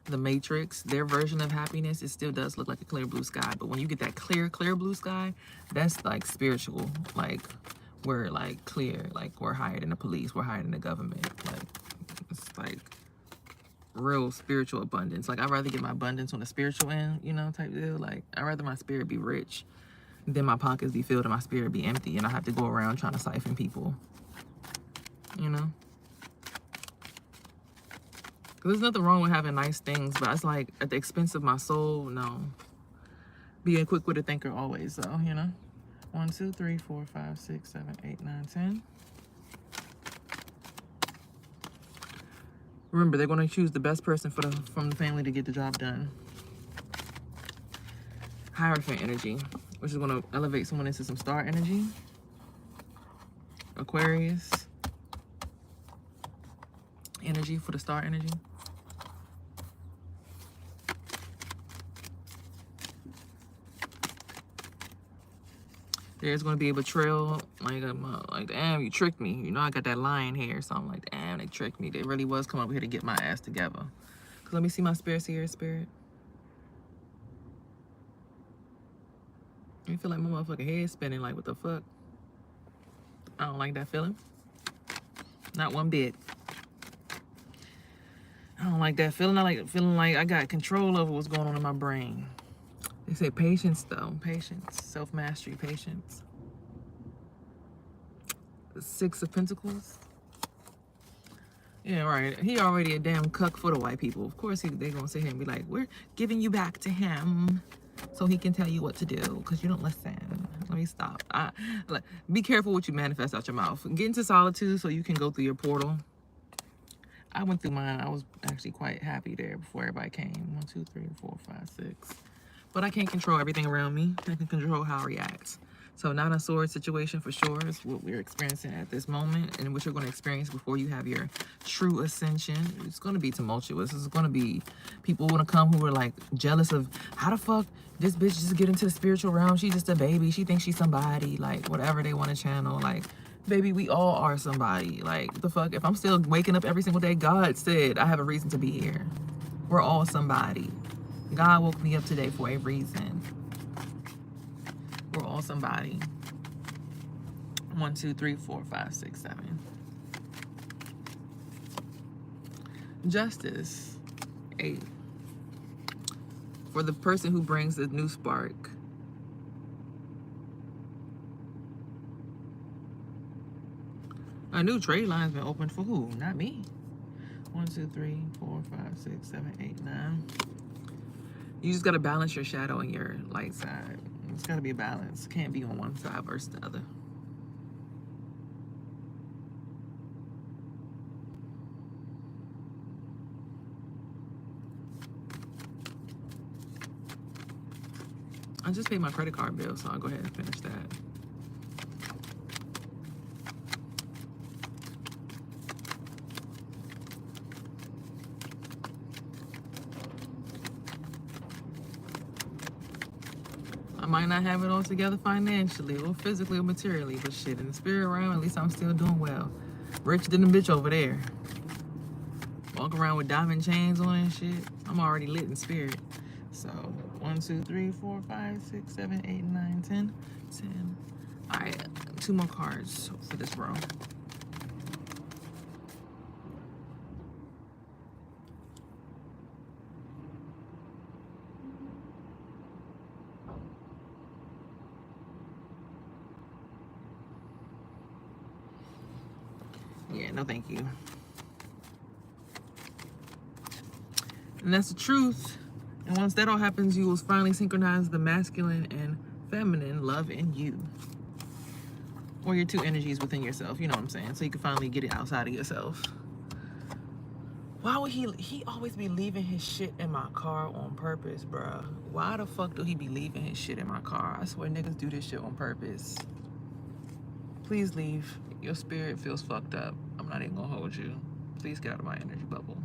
the matrix. Their version of happiness, it still does look like a clear blue sky. But when you get that clear blue sky, that's like spiritual. Like we're like clear, like we're higher than the police, we're higher than the government. Like it's like real spiritual abundance. Like I'd rather get my abundance on the spiritual end, you know, type deal. Like I'd rather my spirit be rich than my pockets be filled and my spirit be empty and I have to go around trying to siphon people, you know. There's nothing wrong with having nice things, but it's like at the expense of my soul. No, being quick with a thinker always, though, you know. 1, 2, 3, 4, 5, 6, 7, 8, 9, 10. Remember, they're going to choose the best person from the family to get the job done. Hierophant energy, which is going to elevate someone into some star energy. Aquarius energy for the star energy. There's going to be a betrayal, like damn, you tricked me. You know, I got that lion hair, so I'm like, damn, they tricked me. They really was coming over here to get my ass together. Cause let me see my spirit, see your spirit. I feel like my motherfucking head spinning. Like, what the fuck? I don't like that feeling. Not one bit. I don't like that feeling. I like feeling like I got control over what's going on in my brain. They say patience, though. Patience. Self-mastery. Patience. The 6 of Pentacles. Yeah, right. He already a damn cuck for the white people. Of course, they gonna sit here and be like, we're giving you back to him so he can tell you what to do because you don't listen. Let me stop. Be careful what you manifest out your mouth. Get into solitude so you can go through your portal. I went through mine. I was actually quite happy there before everybody came. 1, 2, 3, 4, 5, 6. But I can't control everything around me. I can control how I react. So Nine of Swords situation for sure is what we're experiencing at this moment and what you're going to experience before you have your true ascension. It's going to be tumultuous. It's going to be people going to come who are like jealous of how the fuck this bitch just get into the spiritual realm. She's just a baby. She thinks she's somebody. Like whatever they want to channel. Like, baby, we all are somebody. Like, the fuck? If I'm still waking up every single day, God said I have a reason to be here. We're all somebody. God woke me up today for a reason. We're all somebody. 1, 2, 3, 4, 5, 6, 7. Justice. 8. For the person who brings the new spark. A new trade line's been opened for who? Not me. 1, 2, 3, 4, 5, 6, 7, 8, 9. You just got to balance your shadow and your light side. It's got to be a balance. Can't be on one side versus the other. I just paid my credit card bill, so I'll go ahead and finish that. I might not have it all together financially or physically or materially, but shit, in the spirit realm, at least I'm still doing well. Richer than the bitch over there. Walk around with diamond chains on and shit. I'm already lit in spirit. So 1, 2, 3, 4, 5, 6, 7, 8, 9, 10, 10. All right, 2 more cards for this row. Yeah, no thank you. And that's the truth. And once that all happens, you will finally synchronize the masculine and feminine love in you. Or your 2 energies within yourself, you know what I'm saying? So you can finally get it outside of yourself. Why would he always be leaving his shit in my car on purpose, bruh? Why the fuck do he be leaving his shit in my car? I swear niggas do this shit on purpose. Please leave. Your spirit feels fucked up. I'm not even gonna hold you. Please get out of my energy bubble.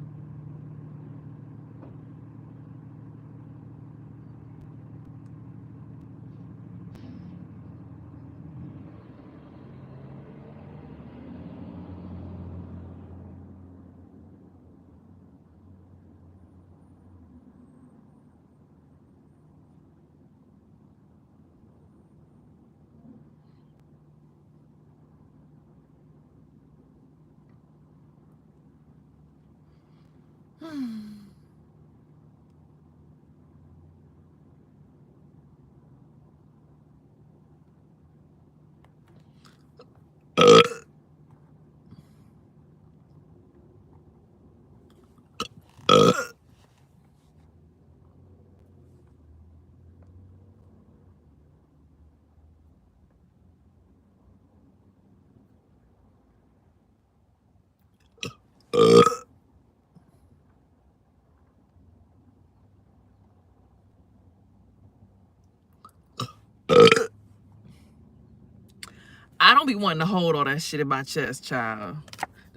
don't be wanting to hold all that shit in my chest, child.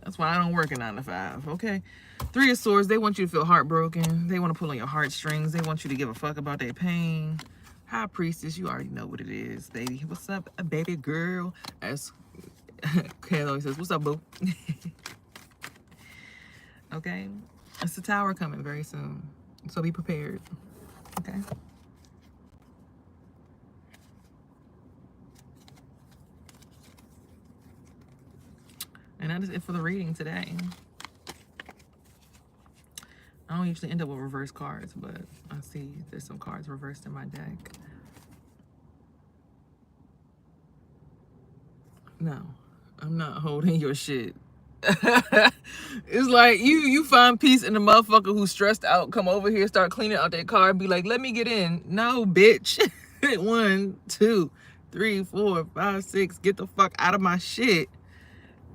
That's why I don't work a 9 to 5, okay? 3 of Swords, they want you to feel heartbroken. They want to pull on your heartstrings. They want you to give a fuck about their pain. High Priestess, you already know what it is, baby. What's up, baby girl? As Kay always says, what's up, boo? Okay? It's the Tower coming very soon. So be prepared, okay? And that is it for the reading today. I don't usually end up with reverse cards, but I see there's some cards reversed in my deck. No, I'm not holding your shit. It's like you find peace in the motherfucker who's stressed out, come over here, start cleaning out their car, and be like, let me get in. No, bitch. 1, 2, 3, 4, 5, 6. Get the fuck out of my shit.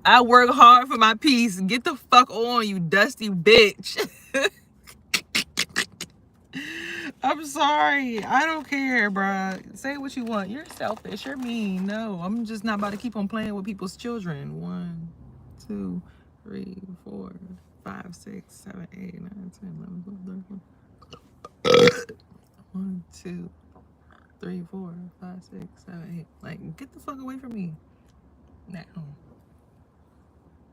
I work hard for my peace. Get the fuck on, you dusty bitch. I'm sorry. I don't care, bruh. Say what you want. You're selfish. You're mean. No, I'm just not about to keep on playing with people's children. 1, 2, 3, 4, 5, 6, 7, 8, 9, 10, 11, 12, 13. 1, 2, 3, 4, 5, 6, 7, 8. Like, get the fuck away from me. Now.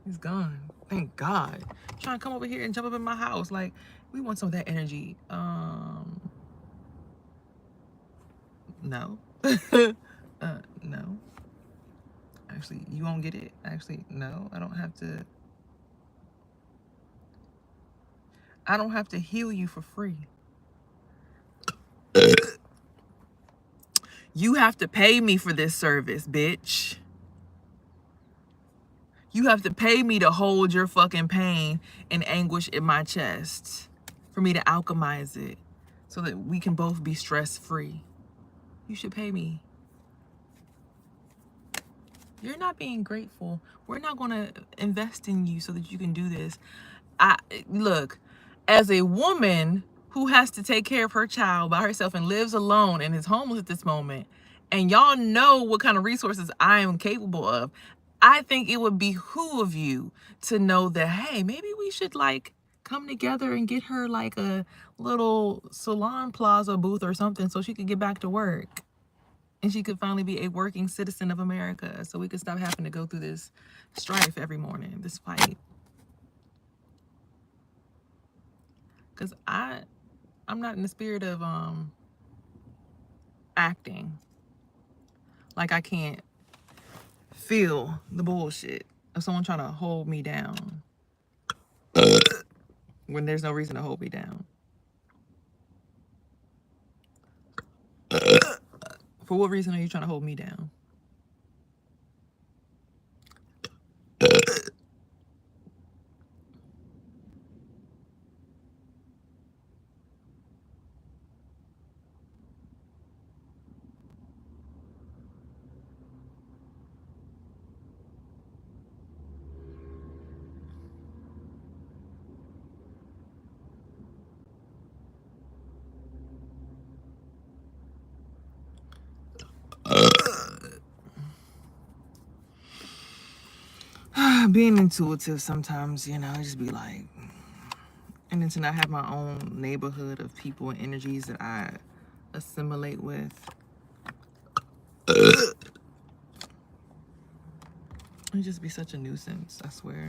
He's gone. Thank God. Trying to come over here and jump up in my house. Like, we want some of that energy. No. No. Actually, you won't get it. Actually, no. I don't have to heal you for free. You have to pay me for this service, bitch. You have to pay me to hold your fucking pain and anguish in my chest. For me to alchemize it. So that we can both be stress-free. You should pay me. You're not being grateful. We're not going to invest in you so that you can do this. Look, as a woman who has to take care of her child by herself and lives alone and is homeless at this moment, and y'all know what kind of resources I am capable of, I think it would behoove you to know that, hey, maybe we should like come together and get her like a little salon plaza booth or something so she could get back to work. And she could finally be a working citizen of America so we could stop having to go through this strife every morning, this fight. Because I'm not in the spirit of acting like I can't feel the bullshit of someone trying to hold me down when there's no reason to hold me down. For what reason are you trying to hold me down? Being intuitive sometimes, you know, just be like, and then to not have my own neighborhood of people and energies that I assimilate with. It'd just be such a nuisance, I swear.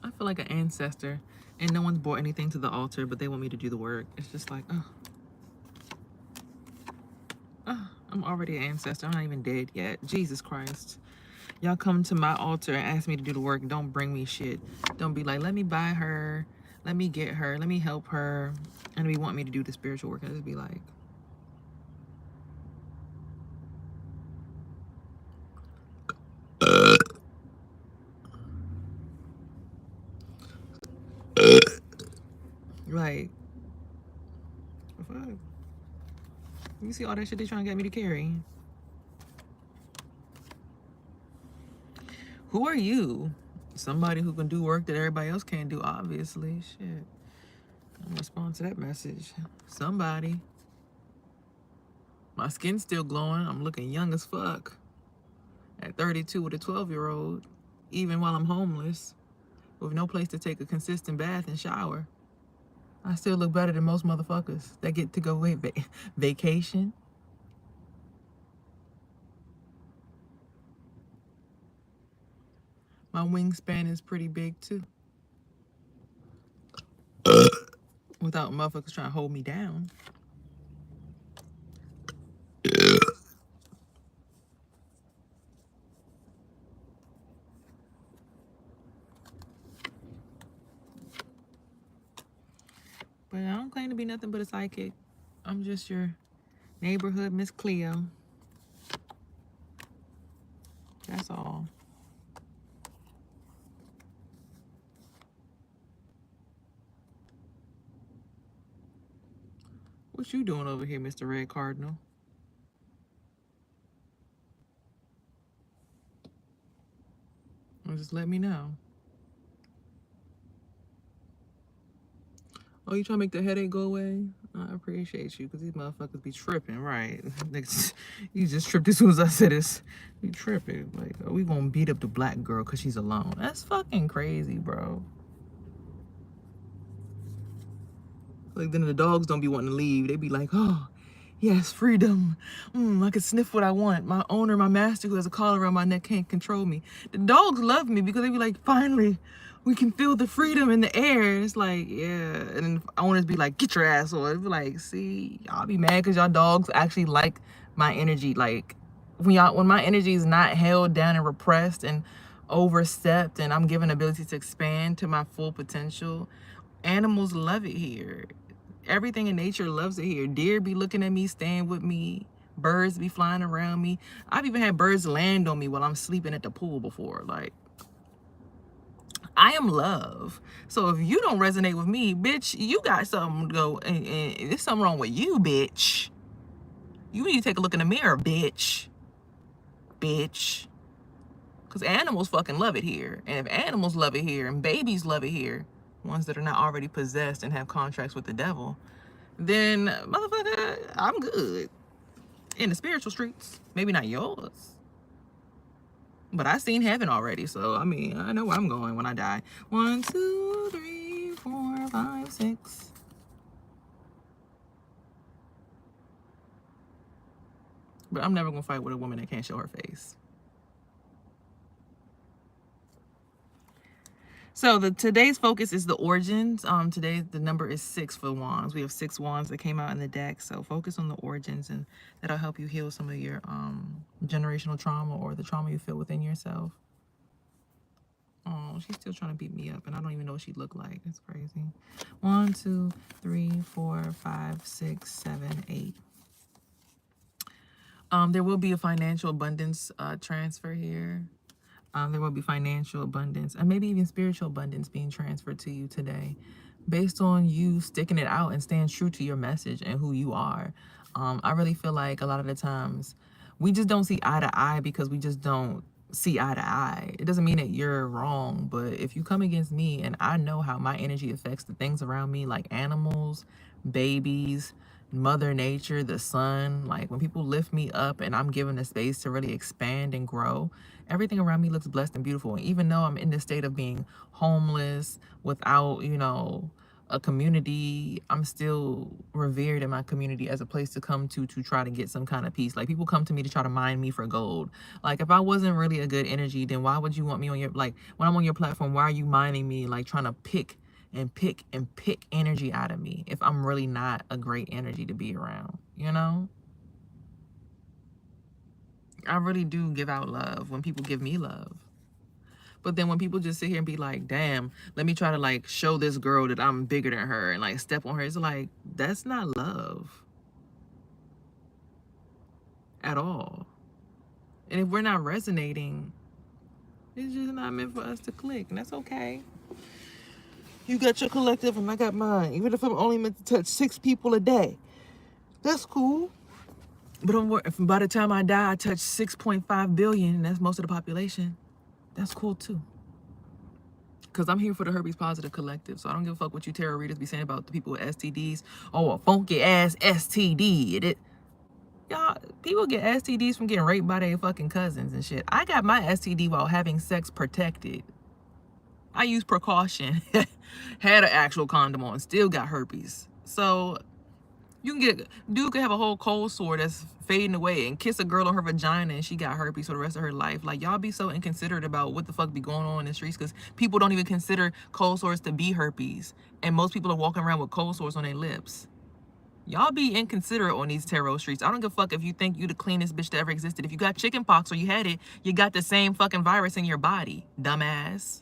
I feel like an ancestor, and no one's brought anything to the altar, but they want me to do the work. It's just like, I'm already an ancestor. I'm not even dead yet. Jesus Christ. Y'all come to my altar and ask me to do the work. Don't bring me shit. Don't be like, let me buy her. Let me get her. Let me help her. And we want me to do the spiritual work. I just be like, like, fuck. You see all that shit they trying to get me to carry? Who are you? Somebody who can do work that everybody else can't do, obviously. Shit. I'm gonna respond to that message. Somebody. My skin's still glowing. I'm looking young as fuck. At 32 with a 12-year-old. Even while I'm homeless. With no place to take a consistent bath and shower. I still look better than most motherfuckers that get to go vacation. My wingspan is pretty big too. Without motherfuckers trying to hold me down. But I don't claim to be nothing but a psychic. I'm just your neighborhood Miss Cleo. That's all. What you doing over here, Mr. Red Cardinal? Well, just let me know. Oh, you trying to make the headache go away? I appreciate you, because these motherfuckers be tripping, right? You just tripped as soon as I said this. You tripping. Like, are we gonna beat up the black girl because she's alone? That's fucking crazy, bro. Like, then the dogs don't be wanting to leave. They be like, oh, yes, freedom. I can sniff what I want. My owner, my master who has a collar around my neck can't control me. The dogs love me because they be like, finally, we can feel the freedom in the air. And it's like, yeah. And then owners be like, get your ass on. It be like, see, y'all be mad because y'all dogs actually like my energy. Like, when my energy is not held down and repressed and overstepped and I'm given the ability to expand to my full potential, animals love it here. Everything in nature loves it here. Deer be looking at me, staying with me. Birds be flying around me. I've even had birds land on me while I'm sleeping at the pool before. Like, I am love. So if you don't resonate with me, bitch, you got something to go, and there's something wrong with you, bitch. You need to take a look in the mirror, bitch. Bitch. Because animals fucking love it here. And if animals love it here, and babies love it here, ones that are not already possessed and have contracts with the devil, then motherfucker, I'm good. In the spiritual streets. Maybe not yours. But I seen heaven already, so I mean, I know where I'm going when I die. 1, 2, 3, 4, 5, 6. But I'm never gonna fight with a woman that can't show her face. So today's focus is the origins. Today the number is 6 for wands. We have 6 wands that came out in the deck. So focus on the origins, and that'll help you heal some of your generational trauma or the trauma you feel within yourself. Oh, she's still trying to beat me up, and I don't even know what she looked like. It's crazy. 1, 2, 3, 4, 5, 6, 7, 8. There will be a financial abundance transfer here. There will be financial abundance and maybe even spiritual abundance being transferred to you today based on you sticking it out and staying true to your message and who you are. I really feel like a lot of the times we just don't see eye to eye because we just don't see eye to eye. It doesn't mean that you're wrong, but if you come against me and I know how my energy affects the things around me, like animals, babies, Mother Nature, the sun, like when people lift me up and I'm given the space to really expand and grow, everything around me looks blessed and beautiful. And even though I'm in this state of being homeless, without, a community, I'm still revered in my community as a place to come to try to get some kind of peace. Like, people come to me to try to mine me for gold. Like, if I wasn't really a good energy, then why would you want me on your, like, when I'm on your platform, why are you mining me, like trying to pick energy out of me if I'm really not a great energy to be around, I really do give out love when people give me love. But then when people just sit here and be like, damn, let me try to like show this girl that I'm bigger than her and like step on her, it's like, that's not love at all. And if we're not resonating, it's just not meant for us to click, and that's okay. You got your collective and I got mine. Even if I'm only meant to touch 6 people a day, that's cool. But by the time I die, I touch 6.5 billion, and that's most of the population. That's cool too. Because I'm here for the herpes positive collective. So I don't give a fuck what you tarot readers be saying about the people with STDs. Oh, a funky ass STD. Y'all, people get STDs from getting raped by their fucking cousins and shit. I got my STD while having sex protected. I used precaution. Had an actual condom on. Still got herpes. So you can get, dude could have a whole cold sore that's fading away and kiss a girl on her vagina and she got herpes for the rest of her life. Like, y'all be so inconsiderate about what the fuck be going on in the streets because people don't even consider cold sores to be herpes. And most people are walking around with cold sores on their lips. Y'all be inconsiderate on these tarot streets. I don't give a fuck if you think you the cleanest bitch that ever existed. If you got chicken pox or you had it, you got the same fucking virus in your body, dumbass.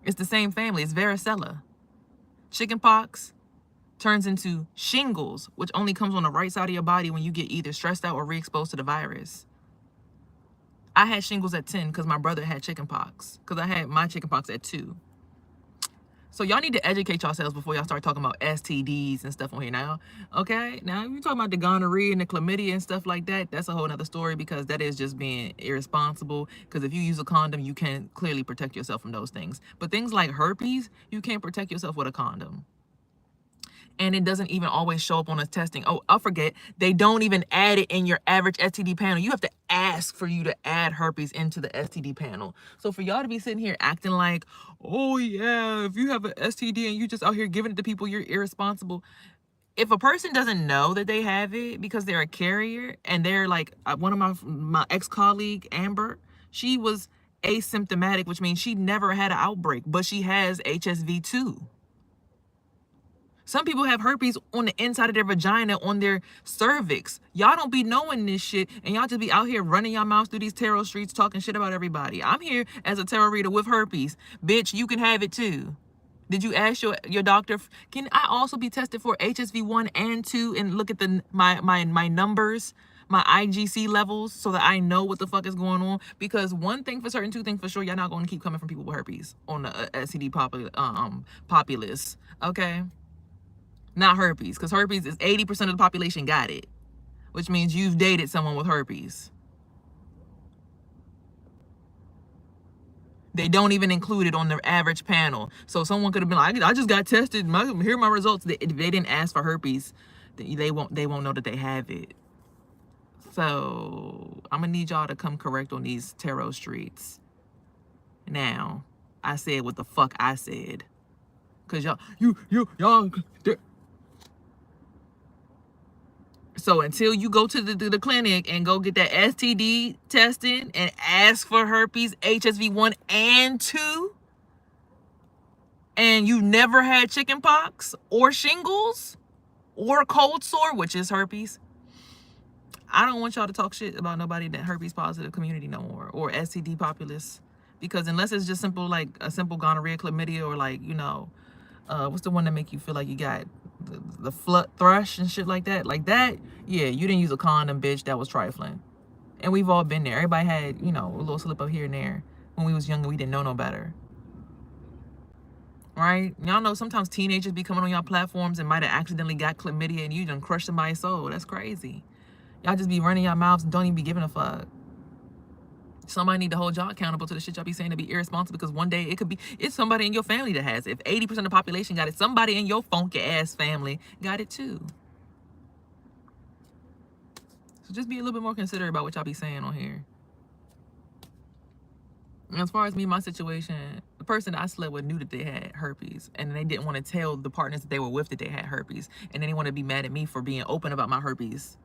It's the same family. It's varicella. Chicken pox turns into shingles, which only comes on the right side of your body when you get either stressed out or re-exposed to the virus. I had shingles at 10 because my brother had chicken pox. Because I had my chicken pox at 2. So y'all need to educate yourselves before y'all start talking about STDs and stuff on here now. Okay? Now, if you're talking about the gonorrhea and the chlamydia and stuff like that, that's a whole other story because that is just being irresponsible. Because if you use a condom, you can clearly protect yourself from those things. But things like herpes, you can't protect yourself with a condom. And it doesn't even always show up on the testing. Oh, I forget. They don't even add it in your average STD panel. You have to ask for you to add herpes into the STD panel. So for y'all to be sitting here acting like, oh yeah, if you have an STD and you just out here giving it to people, you're irresponsible. If a person doesn't know that they have it because they're a carrier and they're like, one of my ex-colleague, Amber, she was asymptomatic, which means she never had an outbreak, but she has HSV too. Some people have herpes on the inside of their vagina, on their cervix. Y'all don't be knowing this shit, and y'all just be out here running your mouths through these tarot streets talking shit about everybody. I'm here as a tarot reader with herpes. Bitch, you can have it too. Did you ask your doctor, can I also be tested for HSV 1 and 2 and look at my numbers, my IgC levels, so that I know what the fuck is going on? Because one thing for certain, two things for sure, y'all not going to keep coming from people with herpes on the STD populace, okay? Not herpes, because herpes is 80% of the population got it, which means you've dated someone with herpes. They don't even include it on the average panel. So someone could have been like, I just got tested. Here are my results. If they didn't ask for herpes, they won't know that they have it. So I'm gonna need y'all to come correct on these tarot streets. Now, I said what the fuck I said, cause y'all. So until you go to the clinic and go get that STD testing and ask for herpes, HSV 1 and 2, and you never had chicken pox or shingles or cold sore, which is herpes, I don't want y'all to talk shit about nobody in that herpes positive community no more, or STD populace, because unless it's just simple, like a simple gonorrhea, chlamydia, or like, you know, what's the one that make you feel like you got the thrush and shit like that? Like that, yeah, you didn't use a condom, bitch. That was trifling. And we've all been there. Everybody had, you know, a little slip up here and there when we was younger. We didn't know no better. Right? Y'all know sometimes teenagers be coming on y'all platforms and might have accidentally got chlamydia and you done crushed somebody's soul. That's crazy. Y'all just be running your mouths and don't even be giving a fuck. Somebody need to hold y'all accountable to the shit y'all be saying to be irresponsible, because one day it's somebody in your family that has it. If 80% of the population got it, somebody in your funky ass family got it too. So just be a little bit more considerate about what y'all be saying on here. And as far as me, my situation, the person I slept with knew that they had herpes, and they didn't want to tell the partners that they were with that they had herpes, and then they want to be mad at me for being open about my herpes.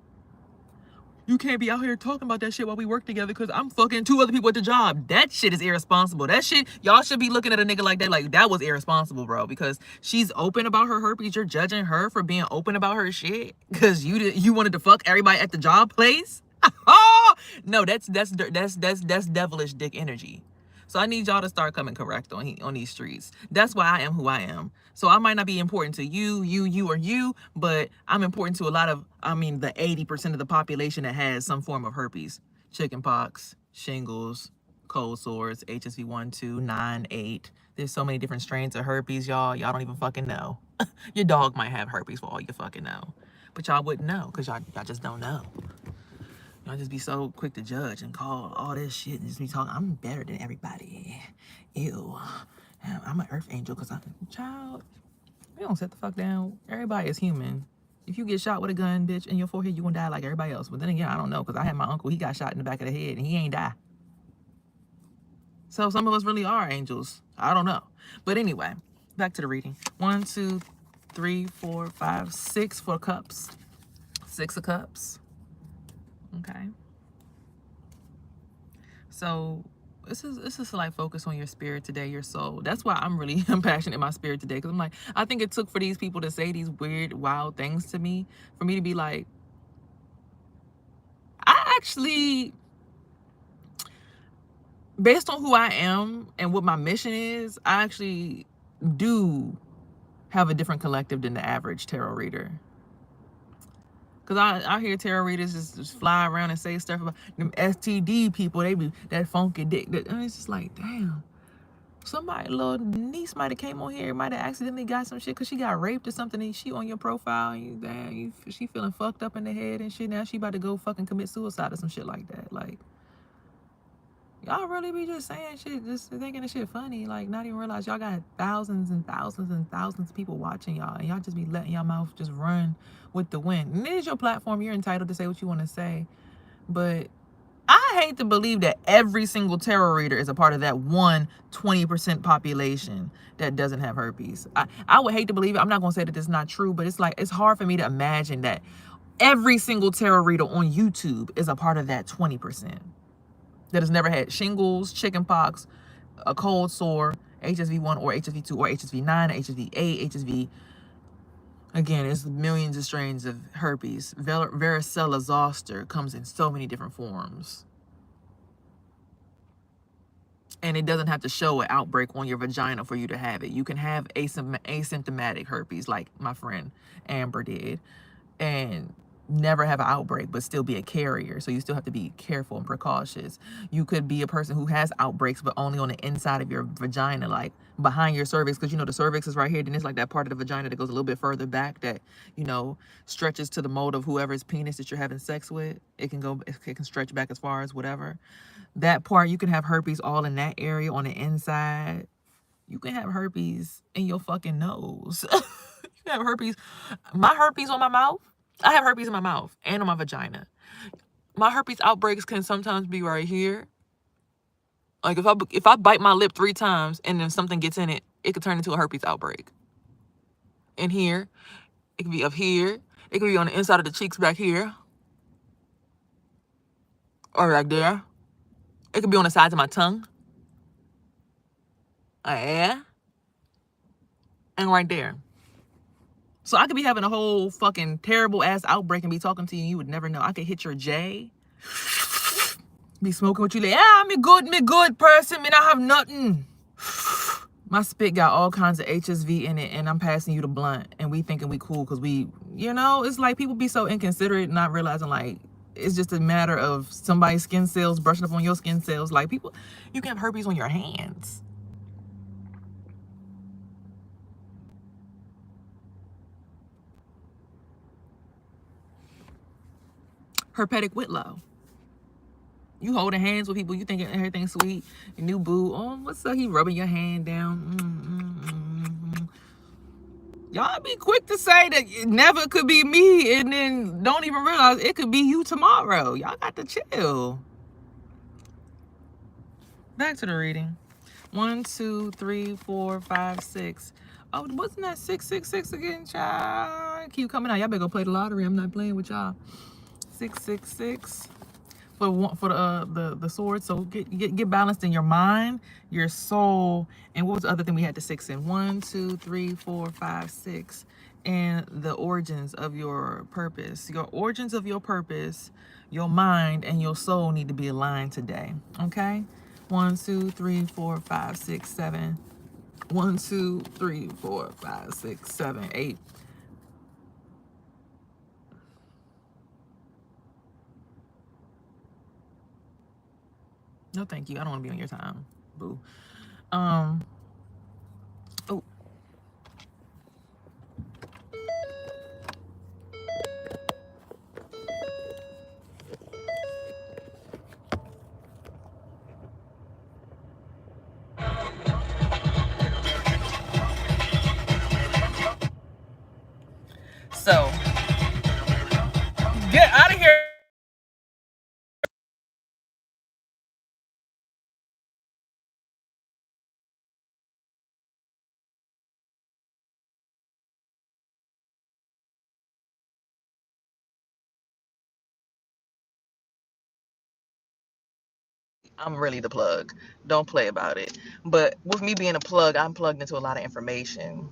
You can't be out here talking about that shit while we work together because I'm fucking 2 other people at the job. That shit is irresponsible. That shit, y'all should be looking at a nigga like that, like that was irresponsible, bro. Because she's open about her herpes. You're judging her for being open about her shit because you wanted to fuck everybody at the job place. Oh no, that's devilish dick energy. So I need y'all to start coming correct on these streets. That's why I am who I am. So I might not be important to you, but I'm important to a lot of, the 80% of the population that has some form of herpes. Chickenpox, shingles, cold sores, HSV 1, 2, 9, 8. There's so many different strains of herpes, y'all. Y'all don't even fucking know. Your dog might have herpes for all you fucking know. But y'all wouldn't know because y'all just don't know. Y'all just be so quick to judge and call all this shit and just be talking, I'm better than everybody. Ew. I'm an earth angel because I'm a child. We don't sit the fuck down. Everybody is human. If you get shot with a gun, bitch, in your forehead, you gonna die like everybody else. But then again, I don't know, because I had my uncle, he got shot in the back of the head and he ain't die. So some of us really are angels. I don't know. But anyway, back to the reading. 1, 2, 3, 4, 5, 6 for cups. 6 of cups. Okay. So this is like focus on your spirit today, your soul. That's why I'm really passionate in my spirit today. Because I'm like, I think it took for these people to say these weird, wild things to me, for me to be like, I actually, based on who I am and what my mission is, I actually do have a different collective than the average tarot reader. Because I hear tarot readers just fly around and say stuff about them STD people. They be that funky dick. And it's just like, damn. Somebody, little niece might have came on here, might have accidentally got some shit because she got raped or something, and she on your profile, and she feeling fucked up in the head and shit. Now she about to go fucking commit suicide or some shit like that. Like, y'all really be just saying shit, just thinking the shit funny, like not even realize y'all got thousands and thousands and thousands of people watching y'all, and y'all just be letting y'all mouth just run with the wind. And it is your platform, you're entitled to say what you want to say, but I hate to believe that every single tarot reader is a part of that 20% population that doesn't have herpes. I would hate to believe it. I'm not going to say that it's not true, but it's like, it's hard for me to imagine that every single tarot reader on YouTube is a part of that 20% that has never had shingles, chickenpox, a cold sore, HSV1 or HSV2 or HSV9, HSV8, HSV. Again, it's millions of strains of herpes. Varicella zoster comes in so many different forms. And it doesn't have to show an outbreak on your vagina for you to have it. You can have asymptomatic herpes like my friend Amber did and never have an outbreak but still be a carrier. So you still have to be careful and precautious. You could be a person who has outbreaks but only on the inside of your vagina, like behind your cervix, because you know the cervix is right here. Then it's like that part of the vagina that goes a little bit further back that, you know, stretches to the mold of whoever's penis that you're having sex with. It can stretch back as far as whatever. That part, you can have herpes all in that area on the inside. You can have herpes in your fucking nose. You can have herpes. My herpes on my mouth. I have herpes in my mouth and on my vagina. My herpes outbreaks can sometimes be right here. Like if I bite my lip 3 times and then something gets in it, it could turn into a herpes outbreak. In here, it could be up here. It could be on the inside of the cheeks back here. Or right there. It could be on the sides of my tongue. Yeah. And right there. So I could be having a whole fucking terrible ass outbreak and be talking to you and you would never know. I could hit your J. Be smoking with you like, yeah, me good person, me not have nothing. My spit got all kinds of HSV in it and I'm passing you the blunt and we thinking we cool because we, you know, it's like people be so inconsiderate, not realizing like it's just a matter of somebody's skin cells brushing up on your skin cells. Like people, you can have herpes on your hands. Herpetic Whitlow. You holding hands with people, you thinking everything's sweet. Your new boo, oh, what's up? He rubbing your hand down. Y'all be quick to say that it never could be me and then don't even realize it could be you tomorrow. Y'all got to chill. Back to the reading. 1, 2, 3, 4, 5, 6. Oh, wasn't that 666 again, child? Keep coming out. Y'all better go play the lottery. I'm not playing with y'all. 666. For the sword. So get balanced in your mind, your soul, and what was the other thing we had to 6 in? 1, 2, 3, 4, 5, 6. And the origins of your purpose. Your origins of your purpose, your mind and your soul need to be aligned today. Okay? 1, 2, 3, 4, 5, 6, 7. 1, 2, 3, 4, 5, 6, 7, 8. No, thank you. I don't want to be on your time. Boo. Oh. So, get out of here. I'm really the plug. Don't play about it. But with me being a plug, I'm plugged into a lot of information.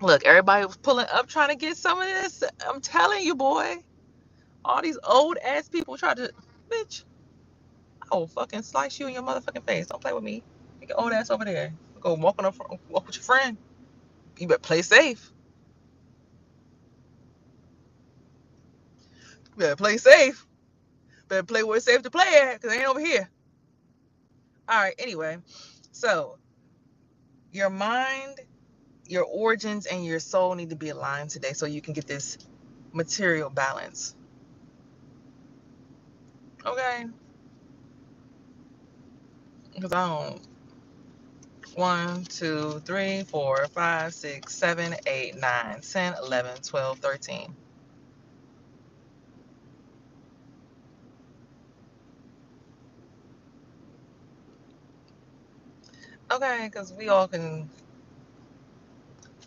Look, everybody was pulling up trying to get some of this. I'm telling you, boy. All these old ass people try to, bitch, I will fucking slice you in your motherfucking face. Don't play with me. Get your old ass over there. Go walk walk with your friend. You better play safe. You better play safe. Better play where it's safe to play at, because it ain't over here. All right, anyway. So, your mind, your origins, and your soul need to be aligned today so you can get this material balance. Okay? Because I don't. 1, 2, 3, 4, 5, 6, 7, 8, 9, 10, 11, 12, 13. Okay, because we all can,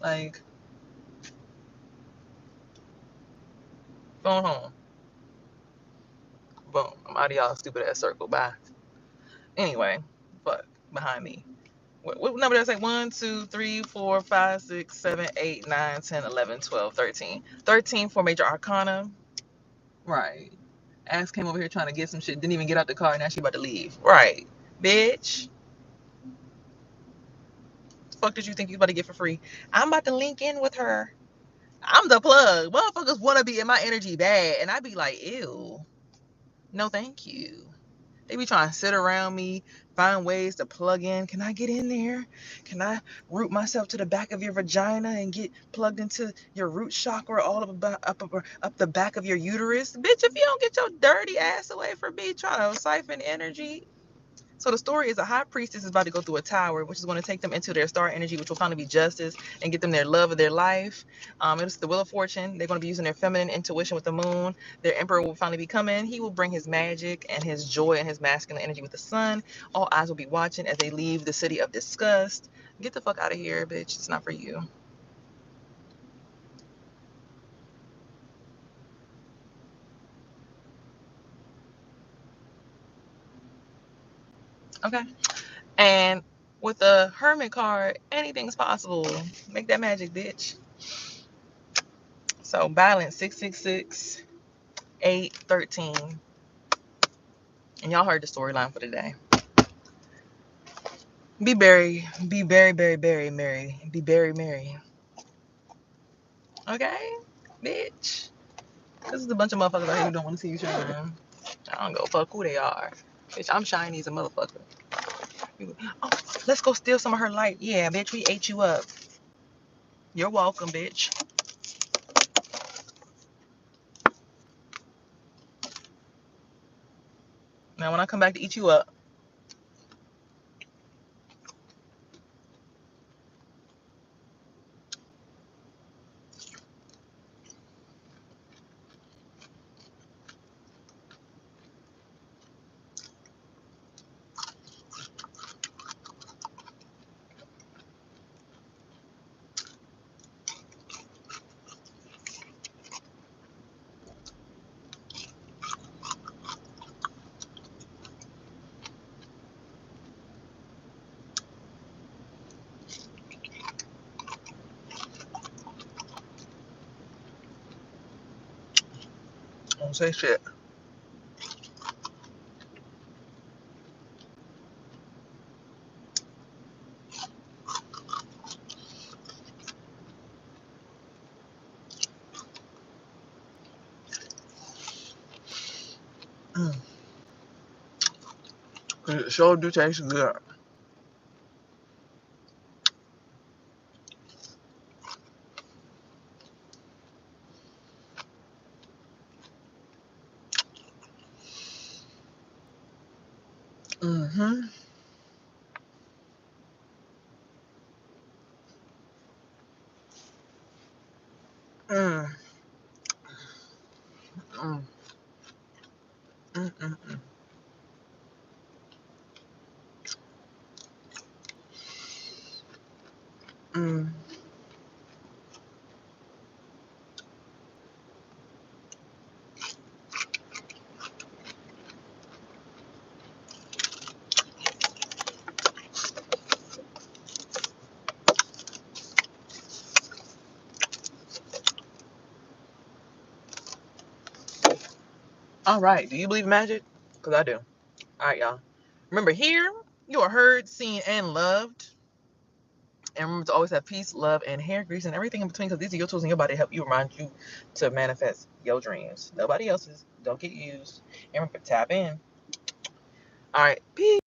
like, phone home. Boom. I'm out of y'all stupid ass circle. Bye. Anyway, fuck. Behind me. What number did I say? 1, 2, 3, 4, 5, 6, 7, 8, 9, 10, 11, 12, 13. 13 for major arcana. Right. Ass came over here trying to get some shit. Didn't even get out the car. Now she about to leave. Right. Bitch. The fuck did you think you was about to get for free? I'm about to link in with her. I'm the plug. Motherfuckers want to be in my energy bad. And I be like, ew. No, thank you. They be trying to sit around me, find ways to plug in. Can I get in there? Can I root myself to the back of your vagina and get plugged into your root chakra all up the back of your uterus? Bitch, if you don't get your dirty ass away from me trying to siphon energy. So the story is a high priestess is about to go through a tower, which is going to take them into their star energy, which will finally be justice and get them their love of their life. It's the Wheel of Fortune. They're going to be using their feminine intuition with the moon. Their emperor will finally be coming. He will bring his magic and his joy and his masculine energy with the sun. All eyes will be watching as they leave the city of disgust. Get the fuck out of here, bitch. It's not for you. Okay? And with the Hermit card, anything's possible. Make that magic, bitch. So balance 666. 8, 13. And y'all heard the storyline for today. Be very, merry. Be very merry. Okay? Bitch. This is a bunch of motherfuckers out here who don't want to see you shine. I don't go fuck who they are. Bitch, I'm shiny as a motherfucker. Oh, let's go steal some of her light. Yeah, bitch, we ate you up. You're welcome, bitch. Now when I come back to eat you up. Don't say shit. Cause it sure do taste good. Mm-hmm. Mm. Mm. Mm. Mm. Mm. All right. Do you believe in magic? Because I do. All right, y'all. Remember, here you are heard, seen, and loved. And remember to always have peace, love, and hair grease and everything in between, because these are your tools in your body to help you, remind you to manifest your dreams. Nobody else's. Don't get used. And remember, tap in. All right. Peace.